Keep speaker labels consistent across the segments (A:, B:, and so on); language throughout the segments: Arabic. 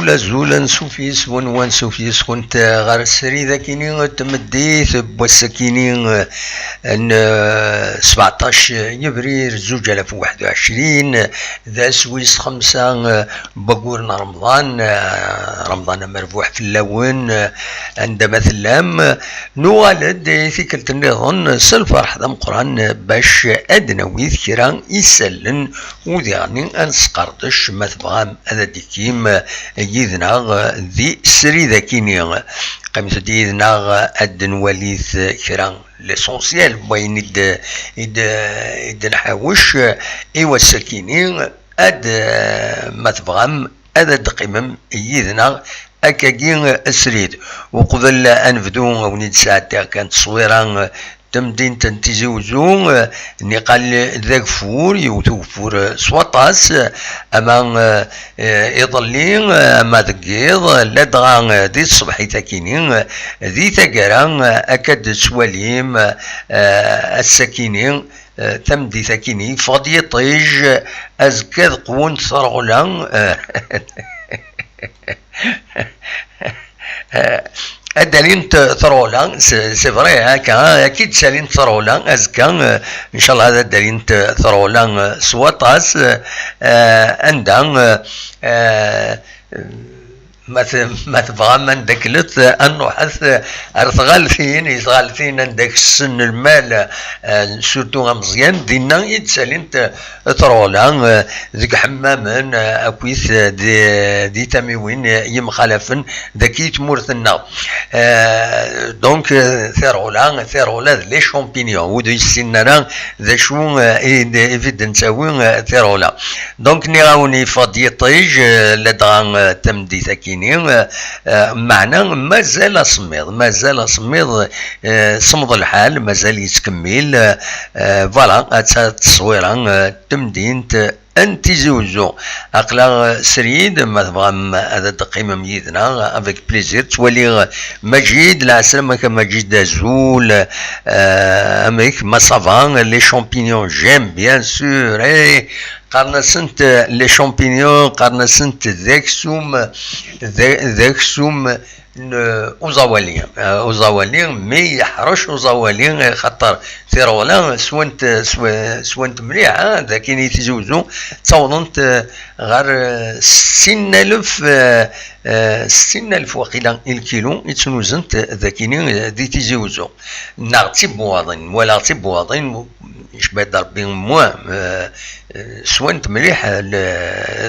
A: أزول نسوفيس ونوان سوفيس كنت غير السري ذاكيني تمديت بوسكيني ان 17 يبرير 2021 ذا سويس 5 بقورنا رمضان مربوح في اللون عندما ثلام نوالد في كلت النظن سالفرح ذا مقران باش أدنوي ذكران يسلن وذيعني أنسقرتش ما تبغام هذا ديكيم يذنا ذي سري ذاكيني قمت ديذنا أدن وليث كران لسونسيال بوين إد نحاوش إيوا السكيني أد ما تبغام أد دقيمم يذنا أكاكين السريد وقبل أنفدو ونيد ساعتها كانت تصويران تمدين تنتزوزو نقال ذاك فور يوتو فور سواطاس اما يضلين اما ذكيض لدغا دي الصبحي تاكينين ذي ثقران اكاد سواليم السكينين تمدي ثاكيني فاضي طيج ازكاذ قوون ثرغلان الدليل ثرولا سي فري هكا اكيد سالين ثرولا ازكا ان شاء الله هذا الدليل ثرولا سواطاس عندها ما تبغى من دكلت انه حث ارثغالثين يثغالثين عندك السن المال سورتو مزيان دينا يتسالين ثرولا ذيك حماما اكويث دي تميوين يمخالفن ذكي تمورثنا دونك ثرولا لي شامبينيون ودو يسننا ذا شو ايفيدنساوين ثرولا دونك نراوني فاضي طيج لدغا تمدي ثكين معنا مازال صميض صمد الحال مازال يتكمل فوالا تصويرا تمدين انت زوزو اقلا سريد ما تبغى هذا الدقيمه ميدنا افيك بليزير تولي مجيد لا سلامك مجيد دازول امريك ما سافان لي شامبينيون جيم بيان سور قارنا سنت لي شامبينيون قارنا سنت ذاك سوم أوزاوالين مي يحرش أوزاوالين خاطر ثيرولا سوانت مليحة ذاكين يتزوزو تصورنت غير 60,000 وقيلا الكيلو يتنوزنت ذاكين دي تزوزو نغتي بواضين ولا غتي بواضين يشبه ضربين موا سوانت مليح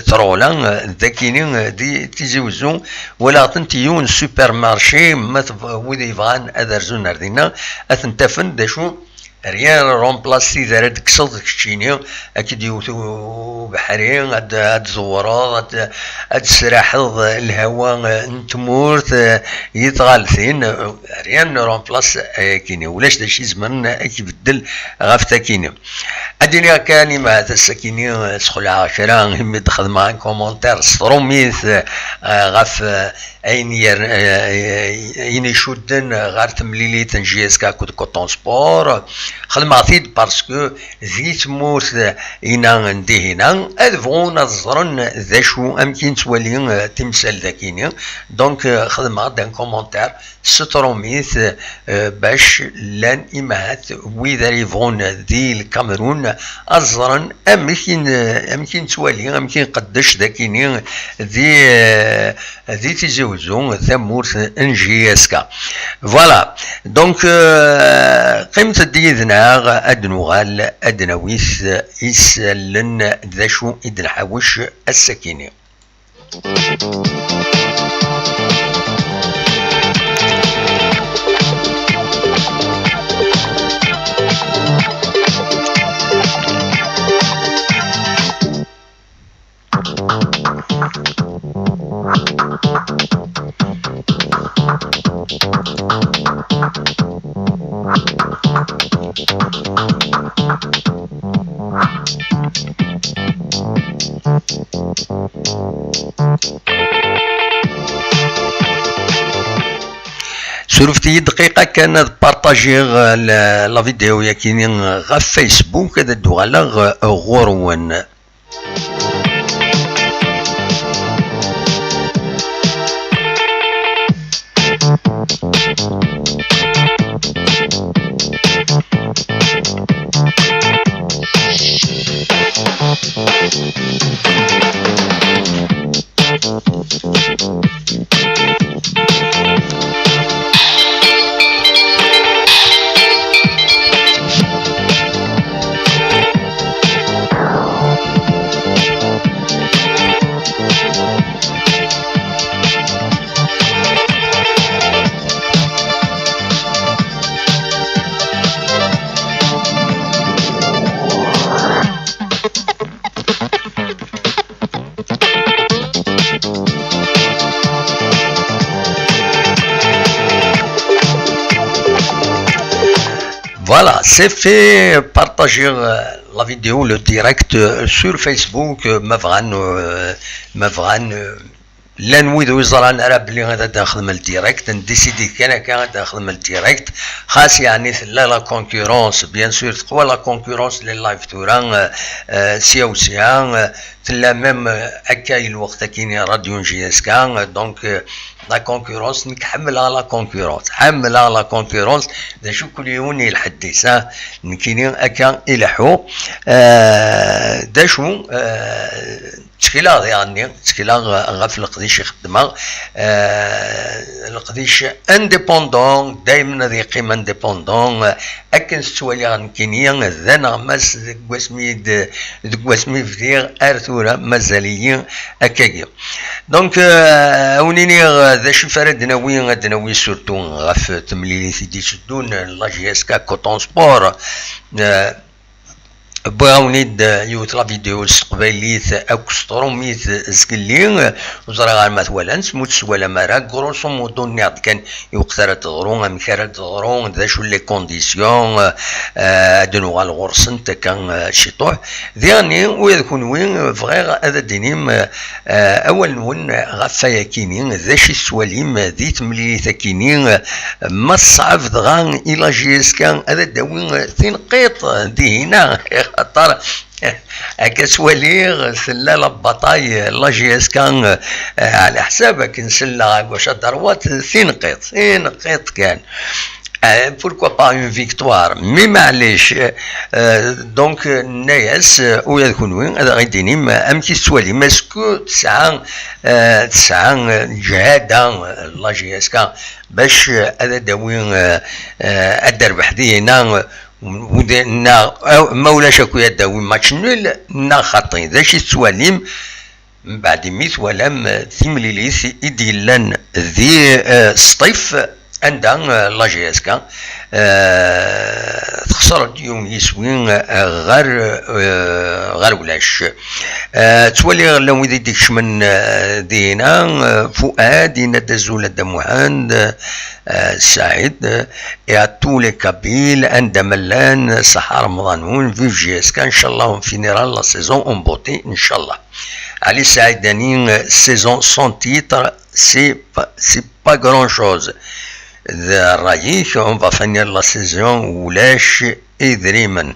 A: ترولا ذاكينين دي تزوزو ولا تنتيون سوبر مارشي ما وذا يبغان أذرزون أردينا أثنتفن داشو ريان رومبلاسي ذا راد كسلط كتشيني اكيد يوثو بحرين هاد زورات هاد سراحض الهواء نتمورت يتغالثين ريان رومبلاس كيني ولاش داشي زمان يبدل غاف كيني اديني كاني مع هذا السكيني سخلع كرا هم يدخل مع كومونتير ستروميث غاف اين يشدن غير تمليلي تنجيز كاكود كوتون سبور خدم عطيد بارسكو ذي تموت إنا ندي هنا أذفون الزرن ذا شو أمكن تولي تمثال ذاكيني دونك خدم عطيد كومنتار ستروميث باش لان إمهات وإذا يفون ذي الكاميرون الزرن أمكن تولي أمكن قدش ذاكيني ذي تزوزون ثمورت انجياسكا فوالا دونك قيمة ديذنا أدنوغال أدنويث يسلن ذا شو إدن حوش السكيني سولفتي دقيقة كان بارطاجيغ لا فيديو ياكينين غا فيسبوك هذا دوغالا غورون. Voilà, c'est fait partager la vidéo, le direct sur Facebook. مفغان لا نويدو يزرع نرى بلي غادا داخل الديريكت نديسيدي كان داخل الديريكت خاص يعني لا كونكورونس بيان سور تقوى لا كونكورونس لي لايف توران سيا تلا ميم هكا الوقت كاين راديو جي اس كا دونك لا كونكورونس نحملها لا كونكورونس حملها لا كونكورونس شو كل يوم الحديث كاينين هكا يلحو داشو تشكيلا يعني تشكيلا غاف القديش يخدمها القديش انديبوندون دائما ذي قيمه انديبوندون اكن ستوالي غنكينيا ذانا ماس دكواسمي فدير ارثورا مازاليين هكاكيا دونك اونيني ذا شي فرد دناوي سورتو غاف تمليلي دي شدون لا جي اس كا كوتون سبور بغاونيد يوت لا فيديو قبيليت اكستروميت زكلين وزرا غير ما توالان سموت ولا مرا غروسو مودو نيض كان يوقترا تغرون مكارا تغرون ذا شو لي كونديسيون دنو الغرسنت كان شيطوح ذاني ويكون وين فغير هذا دينيم اول نون غفايا كينين ذا شي سواليم ذي تمليت كينين ما صعب دغان الى جيسكان هذا داوين تنقيط دي هنا خاطر هكا سواليغ سلا لبطاي لا جي اس كان على حسابك نسلا واش دروات تنقيط كان pourquoi pas une victoire مي معليش دونك الناس ويكون وين هذا غيديني امكي سوالي ماسكو تسعه جهاده لا جي اس كا باش هذا داوين الدرب حدينا ودنا مولاش اكو يداوي ماتش نول نا خاطي ذا شي سواليم من بعد ميت ولم ثمليليث يديلان ذي سطيف عندها لا جي اس كا تخسر يوم يسوين غير ولاش تولي لو يديكش من دينا فؤاد يندزول الدموعان سعيد يا طول كابيل عند ملان صحة رمضانون فيف جي اس كا ان شاء الله فينيرا لا سيزون اون بوتي ان شاء الله علي سعيد دانين سيزون سون تيتر سي با غران شوز ذا رايك اون با فينير لا سيزون ولاش ادريمن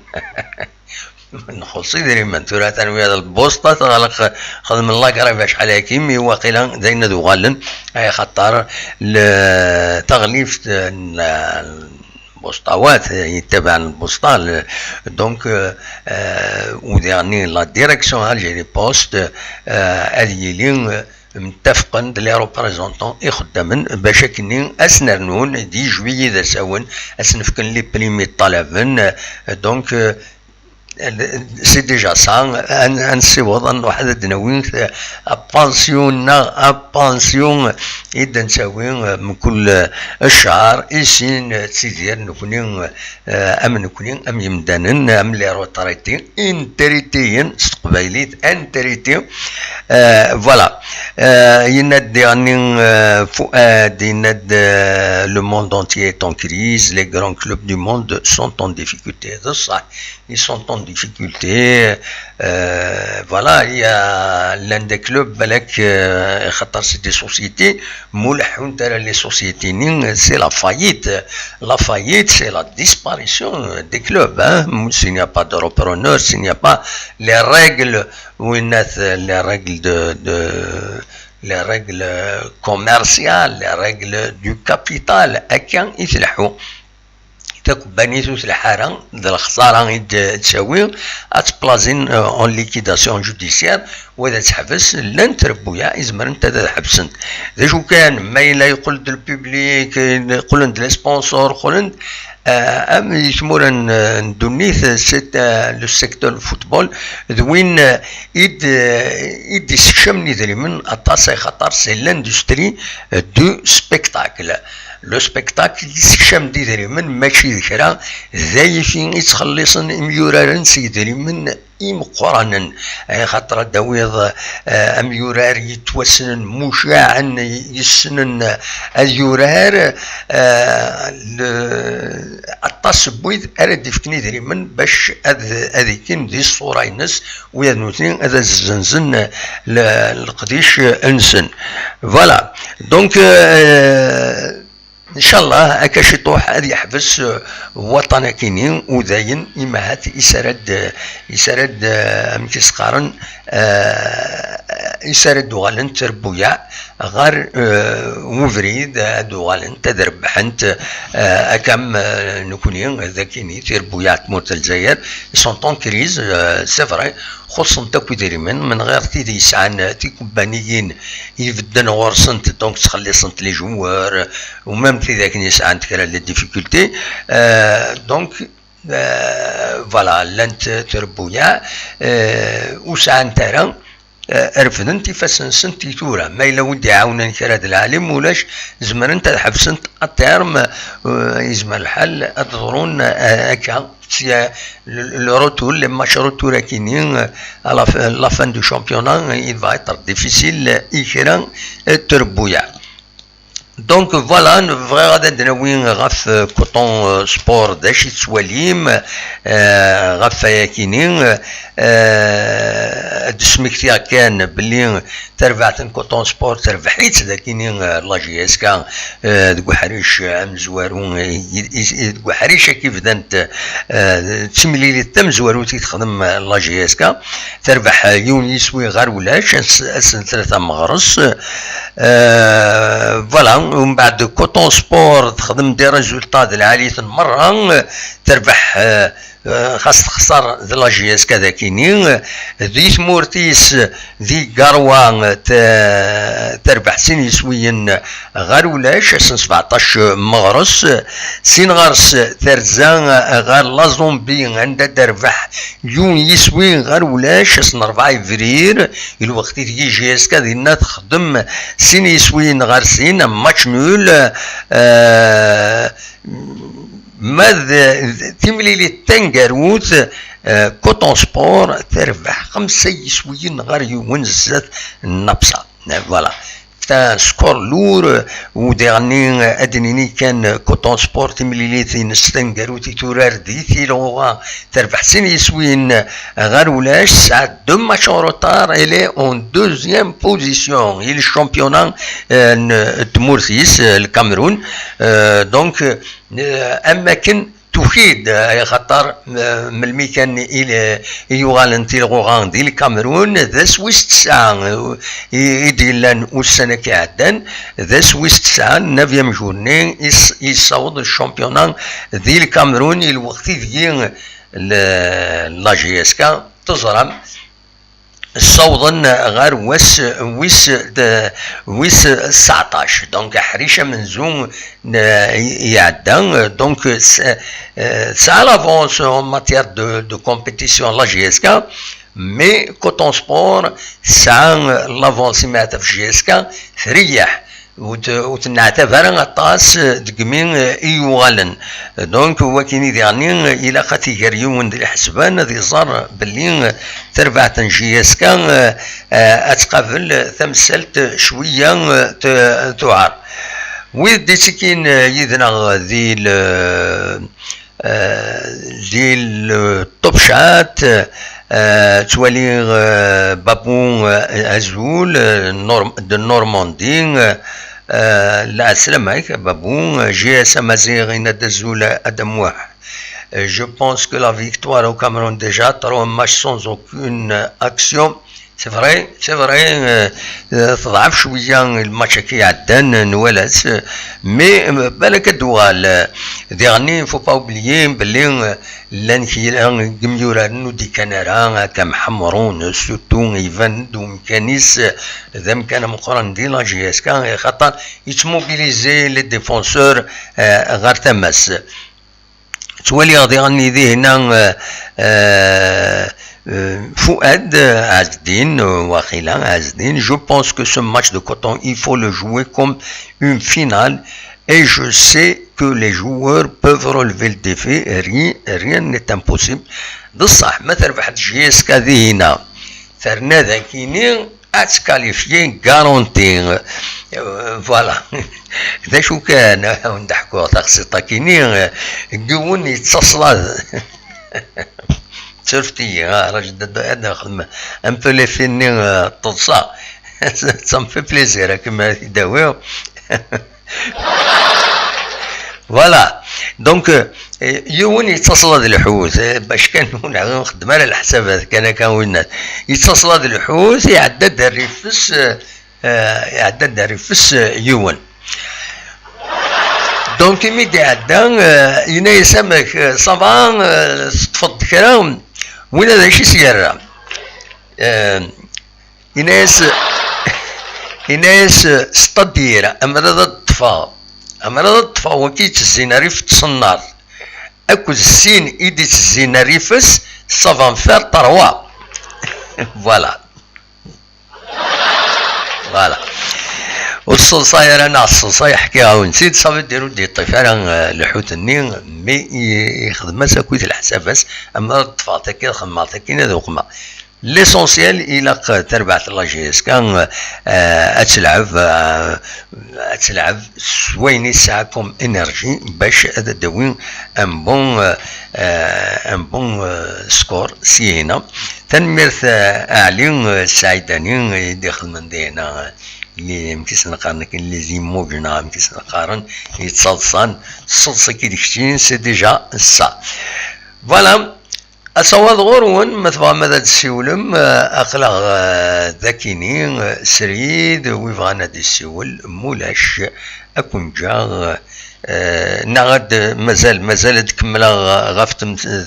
A: نخلص ادريمن ترى تنوي هذا البوسطه تغلق خدم الله قرا فاش على كيمي واقيلا داينا ذو غالن اي خطر لتغليف البوسطاوات يتبع البوسطه دونك وديرني لا ديريكسيون الجيري بوست هذه لين متفقا لي ريبريزونطون يخدمن باش كني اسنرنون دي جويي ذا ساون اسنفكن لي بريمي طلبن دونك سي ديجا سا انسيوض ان واحد دناوين بانسيون اذا نساوي من كل الشهر يسين تسيدير نكونين نكونين يمدانن لي روتريتي انتريتيين استقباليت انتريتي فوالا يند يعني فؤاد يند لو موند انتيي est en crise les grands clubs du monde sont en difficulté ça ils sont en difficulté فوالا يا لان دي كلوب بالك خاطر سي دي سوسيتي مولحون تاع لي سوسيتي نين سي لا فاييت سي لا ديسباريسيون دي كلوب s'il n'y a pas de repreneur, s'il n'y a pas les règles les règles commerciales, les règles du capital أكان يتلحوا بنيتو الحارة الخسارة تساوي اتبلازين اون ليكيداسيون جوديسيير واذا تحبس لن تربويا ازمر انت تحبسن ذا شو كان ما الا يقول البوبليك يقول لي سبونسور يقول ام يسمون ندونيث سيت لو سيكتور فوتبول دوين يد يسكشمني ذلي من اطاسي خطر سي لاندستري دو سبيكتاكل لو سبيكتاكل يسكشم دي ذري من ماشي ذكرى ذايفين يتخلصن ميورارن سيدري من مقرانا خاطر داويض اميورار يتوسن مشاعا يسنن اليورار التصبويد ارد يفكني ذري من باش اذيكين دي الصوره ينس ويا نوتين هذا الزنزن القديش انسن فوالا دونك ان شاء الله هكا شي طوح هذا يحبس وطن كينين وداين اما هات يسرد مكيسقارن يسرد دوغالن تربويا غير وفريد دوغالن تدربحنت اكم نكونين ذاكيني تربويا تموت الجزائر سون طون كريز سي فري خصهم تاكو ديري من غير تيدي يسعان تي كومبانيين يبدن غورسنت دونك تخلي صنت لي جوار ومام في ذاك يسعان تكرا لي ديفيكولتي دونك فوالا لانت تربويا وسعان ترى رفدن تيفاسن سنتي تورا ما الا ودي عاونن كرا العالم ولاش زمر انت حبسنت التيرم يزمر الحل اضرون هكا le retour, les matchs retour à la fin du championnat, il va être difficile et turbouillant. Donc voilà, vrai radadnawin raf coton sport d'achit swalim raf yakinin دسمكتيا كان بلي تربعت كوطون سبور تربحيت لكن لا جي اس كان دكو حريش مزوارون دكو حريش كيف دانت تسملي تم زوارو تخدم لا جي اس كان تربح يون يسوي غير ولاش اسن ثلاثه مغرس فوالا ومن بعد كوطون سبور تخدم دي ريزولطا العالية مرة تربح خاص تخسر ذي لا جي اس كذا كينين ذي ثمورتيس ذي قروان تربح سين يسوين غير ولاش سن 17 مغرس سين غرس ترزان غير لا زومبي عندها تربح يون يسوين غير ولاش سن 4 فبراير الوقت تجي جي اس كذا تخدم سين يسوين غير سين ماتش نول ماذا تملي لي التنقروت كوطون سبور تربح 5 يسويين غير يونزات النبصة فوالا تا سكور لور وديرني ادنيني كان كوطون سبور تملي لي تنستنقروتي تورار ديتي لغا تربح سين يسوين غير ولاش ساعة 2 ماتش روتار الي اون دوزيام بوزيسيون هي الشامبيونا تمورثيس الكاميرون دونك اماكن توحيد خطر من الميكان الى يوغالن تيلغوغان ديال الكاميرون ذا سويس 9 يديلان والسنه كيعدان ذا سويس 9 9 جورني يصوت الشامبيونان ديال الكاميرون الوقت ديال لا جي اس كا تزرم الصوضن غير ويس 19 دونك حريشه منزوم يعدان دونك سا لافونس اون ماتيير دو كومبيتيسيون لا جي اس كا مي كوطون سبور سا لافونس مات في جي اس كا تريح وتنعتبر غطاس دقمين ايوغالن دونك هو كيني ديرني الى خاتي غريون ديال الحسبان ذي زار بلي تربع تنجي اسكان اتقابل تمثلت شويه تعار ويدي سكين يدنا ذي الطبشات توالي بابون ازول دو نورماندي لا السلام عليك بابون جي اس مازيغ دازول ادم واحد. Je pense que la victoire au Cameroun déjà, trop un match sans aucune action. C'est vrai, تضعف شوية الماتش كي عدان نوالات مي بالك الدوال ديغني فو با اوبليي بلي لان كيلان كميوران ودي كنارا كمحمرون سورتو ايفان دوم كانيس ذم كان مقرن دي لا جي اس كان خاطر يتموبيليزي لي ديفونسور غير تماس تولي غادي غني ذي هنا Fouad Azdin, Wakhila Azdin, je pense que ce match de Coton, il faut le jouer comme une finale et je sais que les joueurs peuvent relever le défi, rien n'est impossible. De ça, مثلا واحد جيس كذي هنا ثرنا ذاكيني اتكاليفيي غارونتي فوالا ذا شو كان نضحكوا تقصي كيني قون يتصل شفتي راجل انا خدمه ان بو لي فيني طلصا ça me fait plaisir كما يداويو فوالا دونك يون يتصل هذا الحوت باش كان نخدم على الحسابات كان وين يتصل هذا الحوت يعدد الريفس يون دونك ميدي عدان ينا يسمك صافا تفض كلام وين هذا شي سيارة يناس ستادير امراض الطفا وكي تزينا ريف تصنار اكو الزين ايدي تزينا ريفس صافا فير طروا فوالا والصلصاير انا الصلصه يحكيها ونسيت صافي ديرو دي الطفاله الحوت النين مي يخدم ساكويت الحساب بس اما الطفاطه كي خماطه كي ذوقما ليسونسيال الى تربعت الله جيس كان اتلعب سويني ساعكم انرجي باش تدوين ان بون سكور سي هنا تنميرث اعلين سعيدانين داخل من دينا اللي يمكن نقارن كاين لي زيموجنا يمكن نقارن يتصلصان الصلصه كي ديكشتين سي ديجا سا فوالا أصوات غورون مثلا ماذا تسيولم أخلاق ذاكيني سريد ويفغانا دي السيول مولاش أكون جا نغد مازال تكمل غاف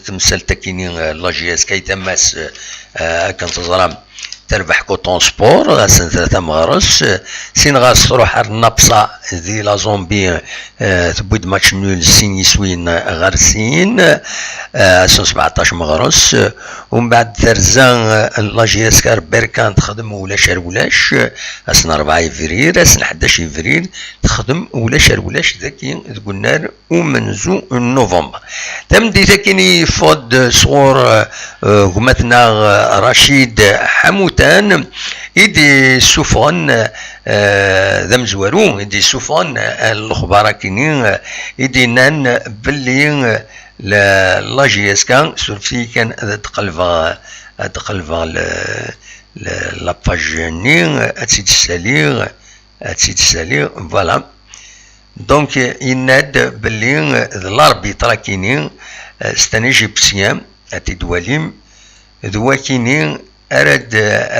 A: تمثال تاكيني لاجياس كي تماس كان تزرام تربح كوطون سبور غاسن ثلاثة مغرس سين غاس تروح النبصة ذي لا زومبي تبويد ماتش نول سين يسوين غارسين سن 17 مغرس ومن بعد ترزان لاجياس كار بيركان تخدم ولاش اسن 4 فبراير اسن 11 فبراير تخدم ولاش ذاكي قلنا ومنزو نوفمبر تمدي ذاكيني فود صور قمتنا رشيد حموتان يدي سوفون ذم زوارو يدي سوفون الخبارة كينين يدي نان بلي لا جي اس كان سورفي كان تقلبا لاباج نين اتسيد السالير فوالا دونك يناد بلي الاربيترا كينين ستان ايجيبسيان اتي دواليم ذوا كينين أراد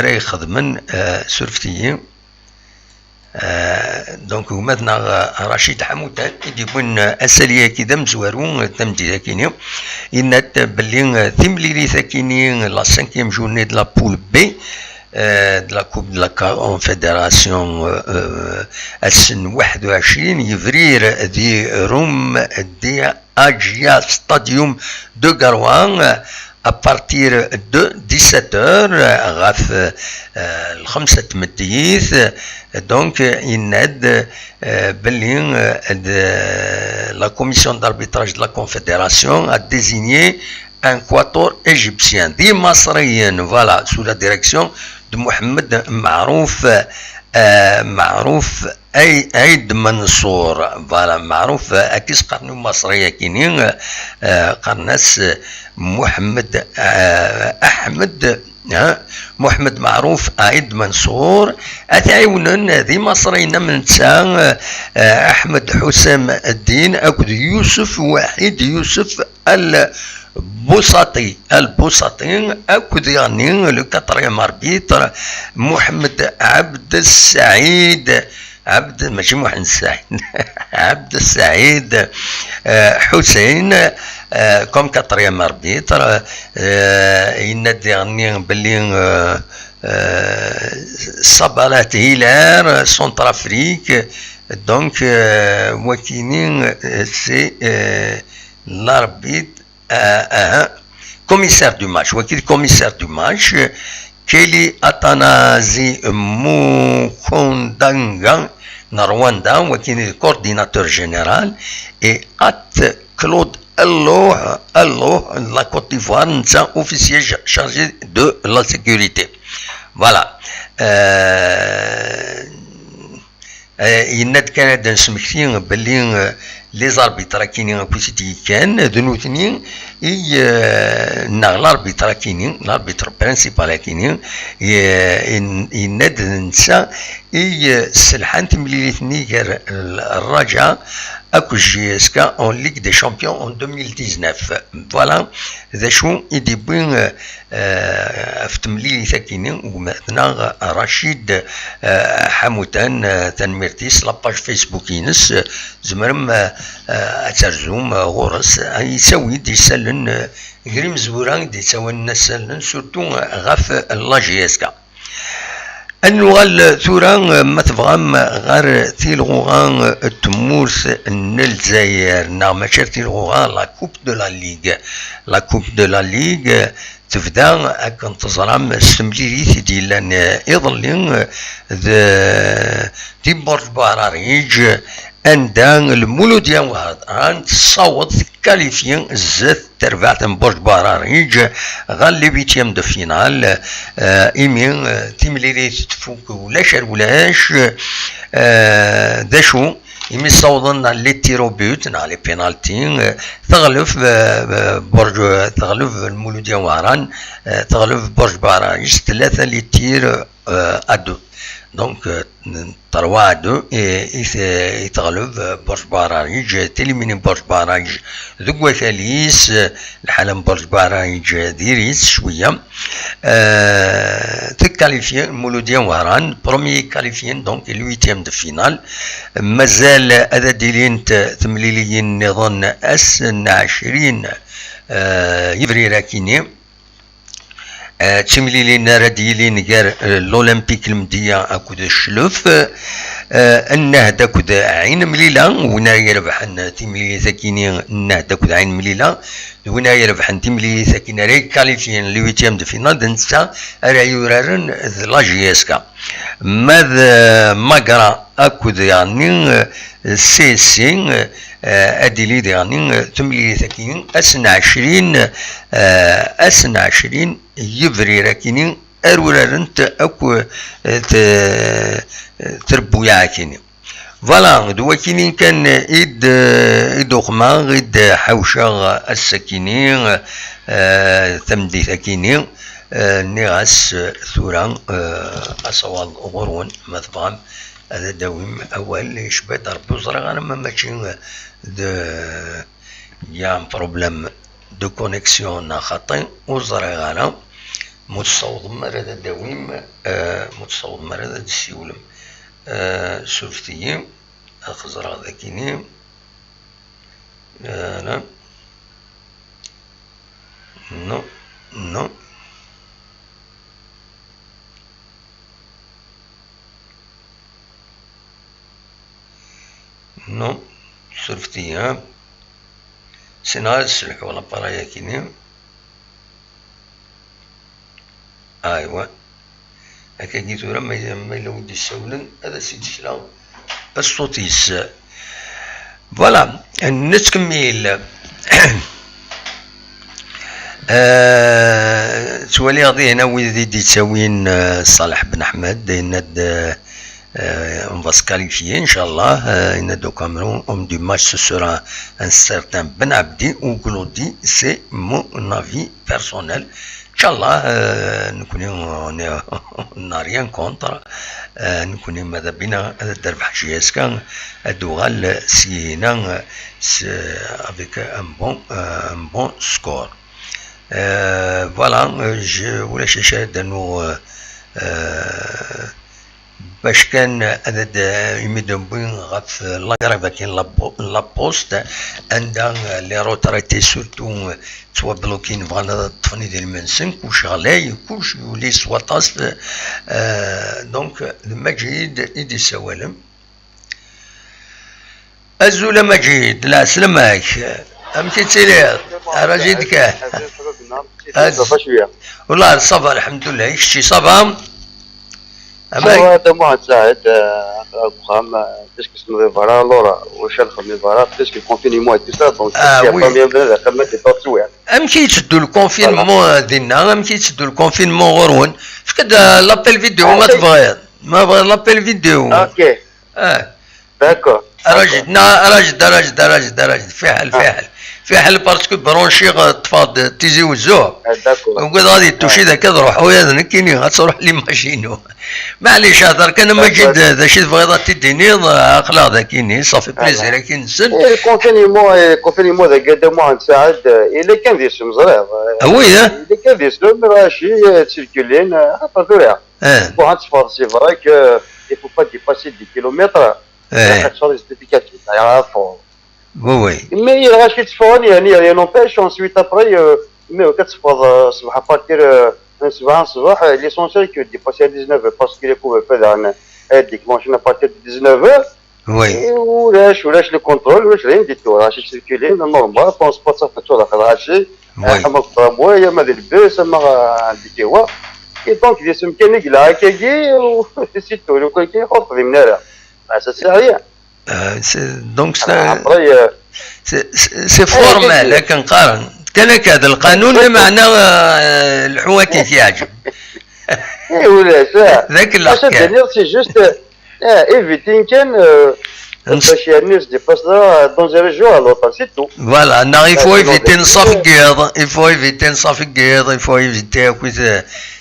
A: يخدمن سورفتيين دونك ومدنا رشيد حمودان يجيبون أسالية كذا مزوارون تمدي ذاكيني ينات بلي ثمليلي ثاكيني لا 5e journée de la poule B de la coupe de la confédération السن 21 يفرير دي روم دي أجيا ستاديوم دو غاروان à partir de 17h غاف الخمسة تمديث دونك يناد بلين la commission d'arbitrage de la confédération a désigné un quatuor égyptien دي مصريين voilà sous la direction de محمد معروف معروف عيد منصور فوالا معروف اكيس قرنو مصرية كينين قرناس محمد احمد محمد معروف عيد منصور اتعاونن ذي مصرينا من تسا احمد حسام الدين اكد يوسف وحيد يوسف البوسطي اكد يعني لو كاتريام اربيتر محمد عبد السعيد عبد ماشي محمد السعيد عبد السعيد حسين كوم كاتريام اربيتر ينادي غني بلي صبالات هيلار سونتر افريك دونك وكينين سي l'arbitre commissaire du match وكيل commissaire du match كيلي أتانازي موكوندانغا نرواندا وكيل coordinateur général et At Claude الله la Côte d'Ivoire نتا officier chargé de la sécurité voilà يناد كندا نسمكتين بلي لي زاربيترا كاينين كويتي كان ذنوثنين لاربيترا كاينين لاربيتر برينسيبال كاينين يناد نسا سلحان تمليليتني غير الرجاء اكو جيسكا اون ليغ دي شامبيون اون 2019 فوالا ذا شو يديبين في تمليليتا كاينين ومثلا رشيد حموتان تنميرتيس لاباج فيسبوك ينس زمرم اترزوم غورس يساوي دي سالن غريم زوران دي ساوان سالن سورتو غاف لا جيسكا النوال ثورا ما تبغام غير تيلغوغان تمورث الجزائر ماشي تيلغوغان لا كوب دو لا ليغ لا كوب دو لا ليغ تبدا كنت تزرم السمليليت ديال يظلين دي بورج باراريج عندها المولوديا وهضران تصوت كاليفيين زات تربعت بورج باراريج غالي بيتيام دو فينال ايمين تيمليلي تفوك ولاش داشو يمي صوضن لي تيرو بيوت لي بينالتي تغلف برج تغلف المولوديا وهران تغلف برج باراريج 3 لي تير ادو دونك 3-2 يتغلب برج باراريج تيليميني برج باراريج ذوك وثاليس الحالة برج باراريج ديريس شوية تكاليفيين مولوديا وهران بروميي كاليفيين دونك الويتيام دو فينال مازال هذا ديلين تمليليين نظن أسن 20 يفري كيني تمليلي نارديلين غير الاولمبيك المدية اكود الشلوف النهضة كود عين مليلة ونا يربحن تمليلي ثاكيني النهضة كود عين مليلة ونا يربحن تمليلي ثاكيني راي كاليفيين لويتيام دو فينال دنسا راه يورارن لا جياسكا ماذا ماغرا اكود يعني سي اديلي يعني تمليلي ثاكيني اسن 20 يفري راكيني ارولارنت اكو تربويا كيني فوالا دوا كيني كان ايد خما ايد حوشة السكيني تمدي ثكيني نيغاس ثورا اصوال غرون مثبان هذا دويم اول يشبه ضرب زرق انا ما ماشي يا بروبليم دو كونيكسيون خاطئ وزرق انا متصوض مرة دويم متصوض مرة دسيولم سلفتيين أخزر ذاكيني لا نو نو نو سلفتيين سنال السلح ولا برايا كيني ايوا هكا جيتو لما يلو ودي السولن هذا سيدي شلا الصوتيس فوالا نتكمل توالي غادي هنا ويدي تساوين صالح بن احمد يناد On va se qualifier, Inch'Allah. Du Cameroun, du match, ce sera un certain Ben Abdi ou Glodi. C'est mon avis personnel. Inch'Allah, on n'a rien contre. Nous connaissons Madabina, Derbac JSK, Dougal, Sienan, avec un bon score. Voilà, je voulais chercher de nous. باش كان هذا يمدون غف لاغريفا كاين لابوست عندها لي روتريتي سورتو توا بلوكين فوالا الطفني ديال المنسن كلش غلاي كلش يولي سواطاس دونك مجيد يدي سوالم الزوله مجيد لا سلامك امتي تسير راجي ديك والله صافا الحمد لله شتي صافا
B: هذا ما تساعد البروغرام باسكو سنو فوالا لورا واش الخدمه فوالا باسكو الكونفينيمون اي تو سا دونك خدمت التطوير
A: ام كيتشدوا الكونفينمون ديالنا ام كيتشدوا الكونفينمون غرون فكاد لابيل فيديو ما تبغي ما بغا لابيل فيديو
B: اوكي داكور
A: راجد في حل باسكو برونشي طفاد تيزي وزوه وقد غادي توشي ذاك تروح ويا كيني غتروح لي ماشينو معليش هضر كان ما جد ذا شي تبغي تديني اخلاق ذا كيني صافي بليزير كي نسن
B: الكونفينيمون ذاك دو موا نساعد الا كان دير مزريض
A: وي
B: الا كان دير ماشي تسيركولين خاطر بون تفاض سي فراك يفو با ديباسي 10 كيلومتر تشوف جوستيفيكاتيف يعرفوا
A: وي
B: مي غاش كيتفون يعني نوبيش اونسويت ابري مي كتفاض صباح بارتير الصباح ليسونسيال كو ديباسي 19 باسكو لي بوفي فير هذيك ماشين بارتير 19
A: وي
B: ولاش لو كونترول واش راه ديتو راه شي سيركولين نورمال بونس با صافي تو داخل هادشي حما الطرامواي يا ما دير البيس اما عندي كيوا اي دونك دي سمكاني كلا هكاكي سيتو لو كان كيخوف من هنا ça sert à rien.
A: Donc c'est formel لكن قارن كان هذا القانون معناه الحواتي يعجب.
B: اي ولا
A: ذاك الاحكام.
B: سي جوست ايفيتين كان باش الناس ديباس دون زي ريجيون à l'autre c'est tout.
A: Voilà, non, il faut éviter il faut éviter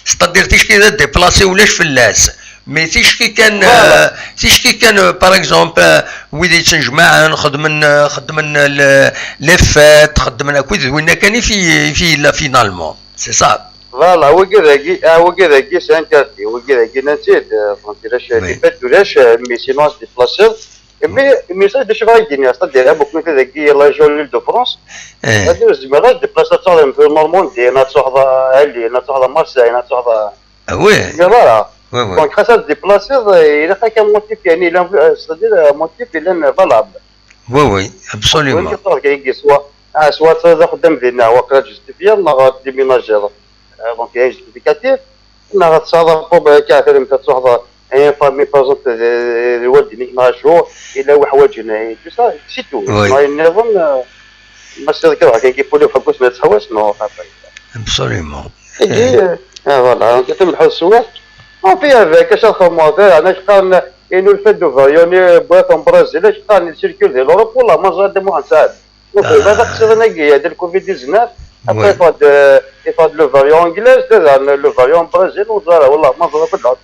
A: c'est-à-dire تيش ديبلاسي ولاش فلاس. مي تيشكي كان باغ اكزومبل ويدي تنجمع خدمن لي فات خدمنا كويس وين كان في لا فينالمون سي صعب
B: فوالا هو كذا سي ان كارتي هو كذا نسيت فهمتي لاش اللي فات ولاش مي سينو ديبلاسي مي سا دي شغاي دينيا ستادير بوكو كذا لا جول دو فرانس هذا زعما ديبلاسي تاع في المورمون ديالنا تاع هالي تاع مارساي تاع
A: وي
B: فوالا دونك خاصها ديبلاسي الا خا كان موتيف يعني ستادير موتيف الا فالابل
A: وي ابسوليومون
B: كاين سوا تاخذ خدام ديالنا واقيلا جوستيفيال نا ديميناجي دونك هي جوستيفيكاتيف نا غتصادفوا بكافر متى تاخذ اي فامي بازونت الوالدين ما شهور الا وحوايجنا تو سي تو النظام ماشي كذا كاين كيقولوا فكوس ما تحواش نو
A: ابسوليومون
B: فوالا كتم الحل السواق فيها ذاك اش الخموات انا شقان انو الفدو فيوني بغيتهم برازيل شقان السيركول ديال اوروب والله ما زاد مو نساعد هذا قصدنا كي ديال كوفيد 19 ابري فاد لو فاريون انجليز لو فاريون برازيل وزار والله ما زاد كل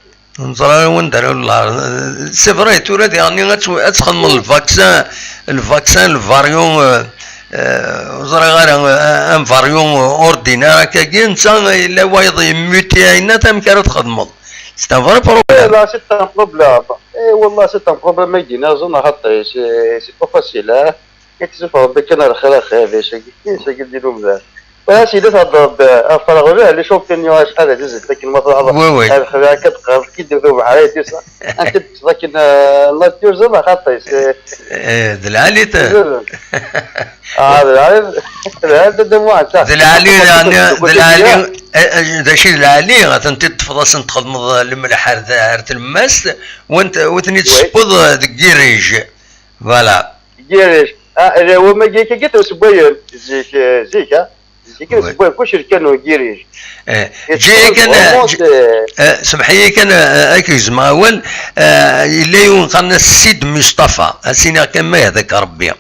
A: نزرا وندير والله سي فري تورا يعني غتخدم الفاكسان الفاريون وزرا غير ان فاريون اوردينير كاين انت الا وايض ميوتي عينا تمكن تخدمو C'est un vrai problème.
B: Là, c'est un problème. Et والله c'est un problème ما يجينا زون حتى سي با فاسيل كي تشوفوا بكنا الخير هذا شي نديروا مزال ماشي تهضر الفراغ اللي شوف كان شحال هذا لكن ما تهضر هذا كتقرب كي ديروا بحال هكا لكن الله يجوز خاطي
A: دلالي
B: هذا دموع تاع
A: دلالي داشي دلالي غتنتي تفضل تخدم الملح عرت الماس وثني تسبض دكيريج فوالا
B: كيريج هو ما جيك سبايل زيك كان كلشي كانوا كيريج
A: جاي كان سمح لي كان هاك زماول الا يونقنا السيد مصطفى اسينا كان ما هذاك ربي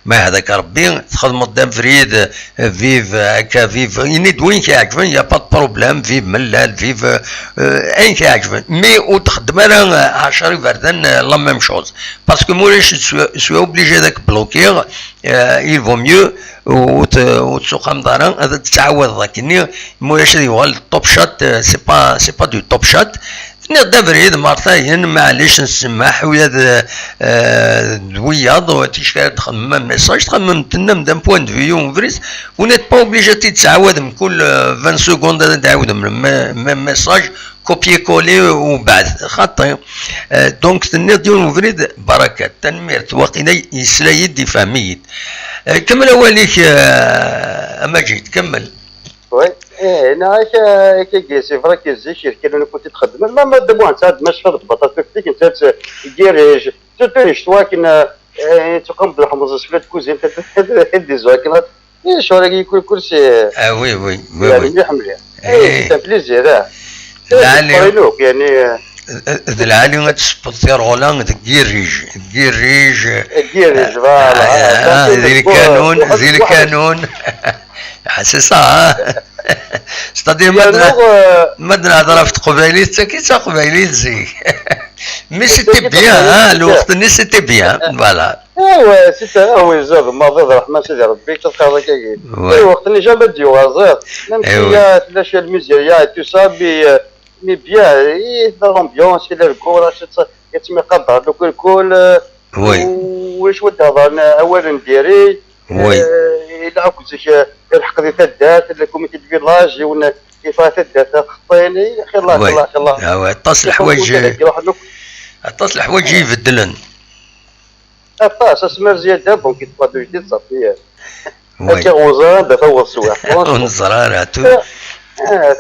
A: ما هذاك ربي تخدم قدام فريد فيف هكا فيف ينيد وين كيعجبني يا با بروبليم فيف ملال فيف اين كيعجبني مي وتخدم انا 10 فردان لا ميم شوز باسكو مولاش سوي اوبليجي داك بلوكيغ il vaut mieux وتسوق مدارا هذا تتعود ذاك مولاش يبغى التوب شات سي با دو توب شات نقدر فريد مرتين معليش نسمح ويا دوياض وتيشكال تخمم ميساج تخمم تنم دان بوان دو فيو فريز ونيت با اوبليجي تتعود من كل 20 سكوند تعاود من ميساج كوبي كولي وبعد خاطر دونك تنيض فريد بركات تنمير توقينا يسلا يدي فهميت كمل اوليك مجيد كمل
B: وي انا كي سي فري كي زي شركه انا كنت تخدم ما دابا انت ماشي فاضي بطاطا فيك انت كيريج تريش تواكن تقوم بالحمص سفلات كوزين دي زواكن شو راك يكون كلشي
A: وي وي
B: يعني مليح مليح سي بليزير يعني
A: العالي غتسبوتي رولا كيريج
B: فوالا
A: زي الكانون سي سا ستادير ما نهضر في قبايليت كي تا قبايليت زي مي سيتي بيان الوقت اللي سيتي بيان فوالا
B: ايوا سيتي هو زاد الماضي الرحمن سيدي ربي تلقى هذاك الوقت اللي جا بدي وازير نمشي تلاشى الميزيريا تو سابي مي بيان لامبيونس الى الكره يتم قدر دوك الكل
A: وي
B: واش ود هضرنا اولا نديري
A: وي
B: الى كنت الحق ديال الدات الكوميتي دو فيلاج ولا كيف الدات خطيني خير الله خير الله
A: اتصل الحوايج يبدلن
B: اطاس اسمر زياده دونك كيتبقى دو جديد صافي هكا غوزان دابا هو السواق
A: ونزرار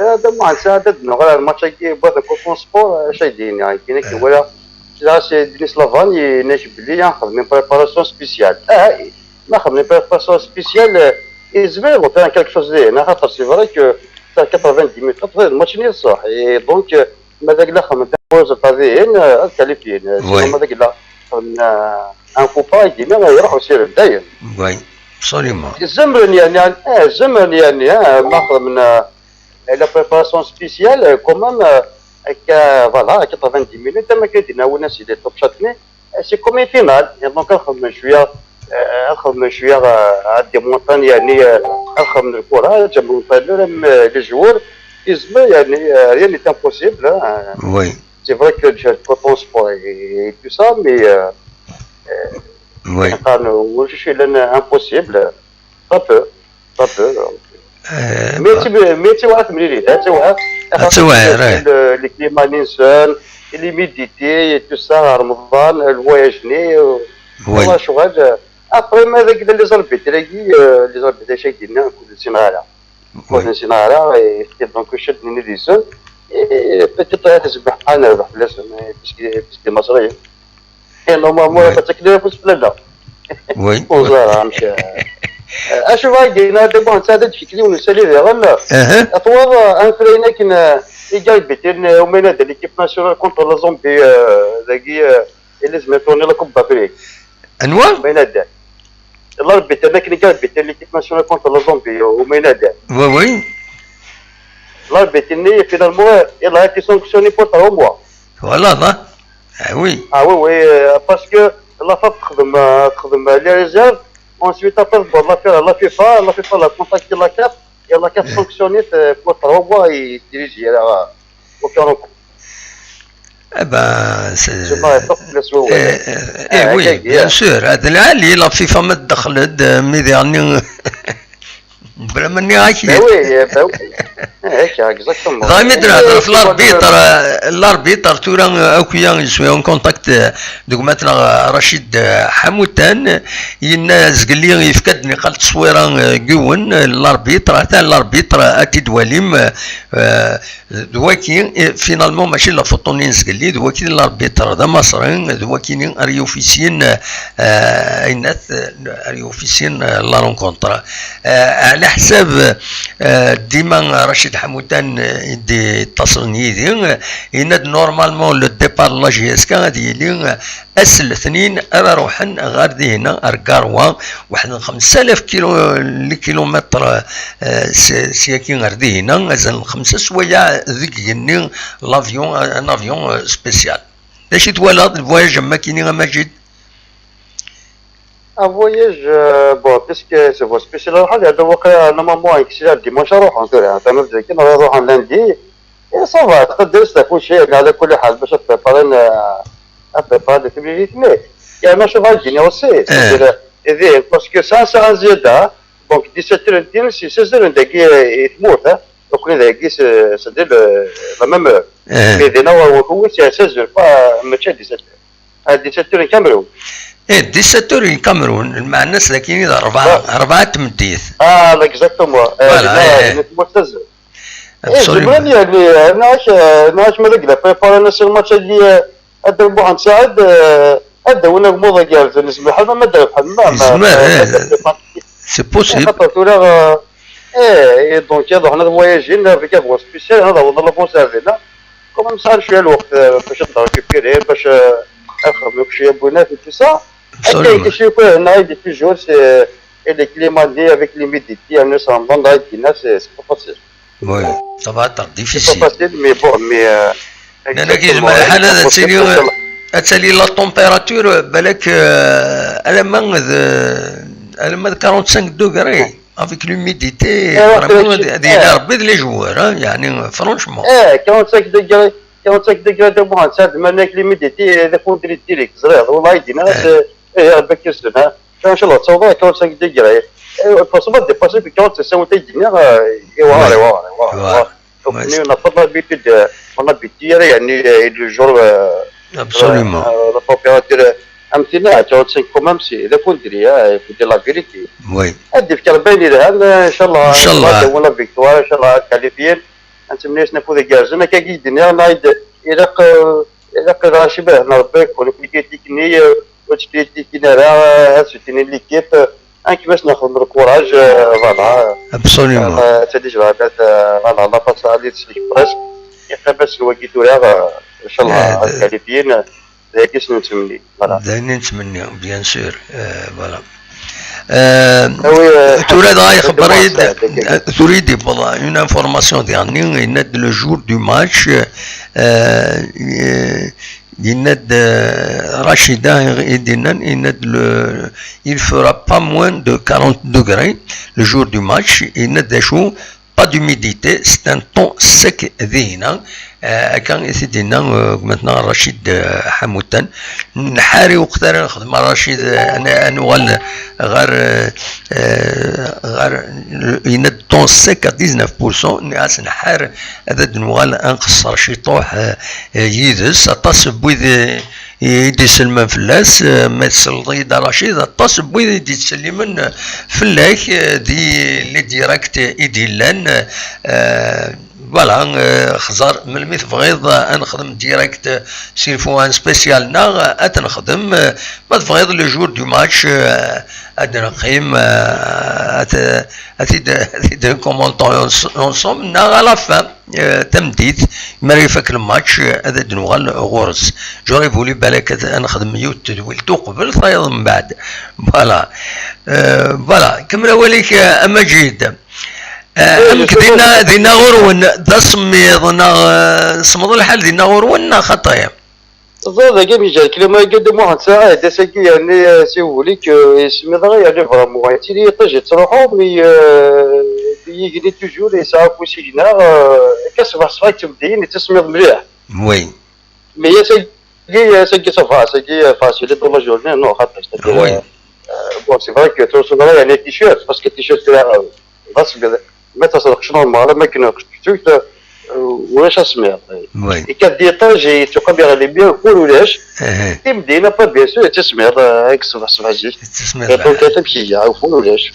B: هذا ما نساعد نغير الماتش كي بغيت نكون سبور شايدين يعني كاين ولا لا سي دينيس لافاني ناش بلي نخدم بريباراسيون سبيسيال ما خدمنا بريباراسيون سبيسيال يزبر وفيها كالك شوز هنا خاطر سي فري كو تاع 90 مينوت تفضل الماتش نير صح دونك ماذاك لا خدمت بوز فاضيين الكاليفيين ماذاك لا خدمنا ان كوبا ديما يروحوا يسير داير
A: وي ابسوليومون
B: الزمن يعني الزمن يعني ما خدمنا لا بريباراسيون سبيسيال كومام هكا فوالا 90 مينوت ما كاين هو الناس اللي توب شاتني سي كومي فينال دونك نخدم شويه عندي مونطان يعني نخدم الكره جنب المونطان لي جوار يزما يعني ريان نيت امبوسيبل
A: وي
B: سي فري كو جو كوتون سبور اي تو سا مي
A: وي
B: واش لان امبوسيبل با ميتي واحد مليلي لي كليما نيسان لي ميديتي تو سا رمضان الفواياجني والله شغل ابري ما ذاك لي زربيت لي زربيت شايدينا كل سينارا دونك شدني لي زون بيتيت هذا سبح انا ربح بلاصه باسكو مصري نورمالمون تاكلي فوس بلا
A: وي
B: وزاره مشى اشوف هاكي دابا نساعد في كلي ونسالي غير اطوال انفرينا كنا يجاي بيتين ومن هذا ليكيب ناسيونال كونتر لا زومبي ذاكي اللي لازم يعطوني لا كوب افريك
A: انواع
B: بين هذا الله ربي هذاك اللي قال بيتين ليكيب ناسيونال كونتر لا زومبي ومن هذا
A: وي
B: الله ربي تني فينالمون يلا هاكي سانكسيوني بور 3 موا
A: فوالا لا وي
B: وي باسكو لا تخدم لي ريزيرف ensuite après bon la FIFA la contacté la CAF et la CAF sanctionné pour 3 mois et dirige au Cameroun.
A: Eh ben oui bien sûr هذا العالي لا فيفا ما تدخلت ميدياني بلا مني عايشين
B: وي هيك اكزاكتومون
A: ضايم يدرا في الاربيتر تورا اوكيا شويه اون كونتاكت دوك مثلا رشيد حموتان ينا زقلي يفكدني قال تصويره كون الاربيتر تاع الاربيتر اتي دواليم دواكي فينالمون ماشي لا فوتونين زقلي دواكي الاربيتر ذا مصري دواكي ريوفيسيين اينات ريوفيسيين لا رونكونترا على حساب ديما رشيد حمودان يدي اتصل يدي يناد نورمالمون لو ديبار لا جي اس كا غادي يلي اسل اثنين روحن غادي هنا اركاروا واحد 5000 كيلومتر سياكي غادي هنا زين 5 سوايع ذيك يني لافيون ان افيون سبيسيال. اش تولى الفواياج ما كاينين ماجد؟
B: ان فواياج بون بيسك سي فو سبيسيال واحد هذا واقع نورمالمون اكسيلار ديمونش نروح نطير تمام زي كي نروح لاندي صافا تقدر تاكل شيء على كل حال باش تبريباري التمرينات مي يعني ماشي غادي اوسي اذا باسكو سا زياده دونك 17 ندير 16 داكي تموت دونك داكي سدير لا ميم مي دينا هو سي 16 ماشي 17 17 كاميرون
A: 17 الكاميرون مع الناس لكن اذا اربعه تمديث
B: لا اكزاكتومون فوالا مستزل زمان يعني ناش مالك لا بريباري ناس الماتش اللي ادربوا نساعد ادونا موضه جالس بالنسبه لحنا ما دار بحال
A: سي بوسيبل
B: خاطر دونك هذا حنا فواياجين في كافو سبيسيال هذا هو لا بونسيرفينا كوم نسهل شويه الوقت باش نركبيري باش نخدمو شويه بونات و سا كاين شي هنا عندي توجور سي لي كليماتي افيك لي ميديتي يعني سامبون لا دينا سي با فاسيل
A: وي صافا تر ديفيسيل
B: با فاسيل مي بون مي
A: انا كيجمع الحال هذا تسالي لا طومبيراتور بالك على 45 دوغري افيك لوميديتي فريمون هذه ربي لي جوار يعني فرونشمون
B: 45 دوغري 45 دوغري دو موان ساعد منك لوميديتي هذا كونتري ديريكت زرير والله يدينا ربك يسلمها ان شاء الله تصوبها 45 دوغري الفاصل ديباسي في 45 تيجينا واه نفضل بيتد انا بيتير يعني لو جور
A: ابسوليومون
B: لا بوبيراتور امثله 45 كومام سي اذا كنت دير لا فيريتي
A: وي
B: ادي في 40 الى ان شاء الله
A: ان شاء الله
B: ولا فيكتوار ان شاء الله كاليفيين نتمنيش نفوذ كازنا كاكي الدنيا نايد الى راشي باه نربك ولا كي تكني وتشتي راه سوتيني ليكيب انك باش ناخذ الكوراج فوالا
A: ابسوليومون
B: تديج فوالا لا باس علي تسلك بريسك يقبس هو كيتوريا ان شاء الله كاليفيين ذاك اسمه نتمني فوالا
A: دايرين نتمنى بيان سور فوالا تريد غاي تريد والله اون انفورماسيون ديالني يناد لو جور دو ماتش يناد رشيدا يدينا يناد il fera pas moins de 40 degrés le jour du match يناد شو pas d'humidité c'est un temps sec ذهنا كان يسيدنا مثلا رشيد حموتان نحاري وقتها نخدم رشيد انا نوال غير يند طون سيك 19% ناس نحار هذا نوال انقصر شي طوح يدس اطاس بويد يدي سلمان فلاس ما تسلطي دا رشيد اطاس بويد يدي تسلمن فلاك دي لي ديريكت يديلان فوالا خزر من الميث بغيض نخدم ديريكت سيرفو ان سبيسيال نا اتنخدم ما تبغيض لو جور دو ماتش ادنقيم اتيد كومونطون اونسوم نا على فان تمديد مري فاك الماتش هذا دنوغال غورس جوري فولي بالك نخدم يوت تدويلتو قبل فايض من بعد فوالا فوالا كمل وليك اما جيد امك دينا غرون دا صمد الحال دينا غرون خطايا
B: زاد كيما جا الكلمه قدم واحد ساعه داسكي يعني سيوليك اسمي ضغي يعني فريمون تيلي طجت تروحو مي يجري توجور يسعى وسينا كسبح صفاك تبدين تسميض مليح
A: وي
B: مي ساكي صفا ساكي فاسيل دو لا جورني نو خاطر
A: وي
B: بون سي فري كو توصل يعني تيشيرت باسكو التيشيرت بس ما تصدقش نورمال ما كناش كتبت واش اسمع
A: وي
B: كدير طاجي تقبل على بيان كل ولاش تمدينا با بيان سور تسمع هاك صباح صباح جيت
A: تسمع
B: كتب شي عفوا ولاش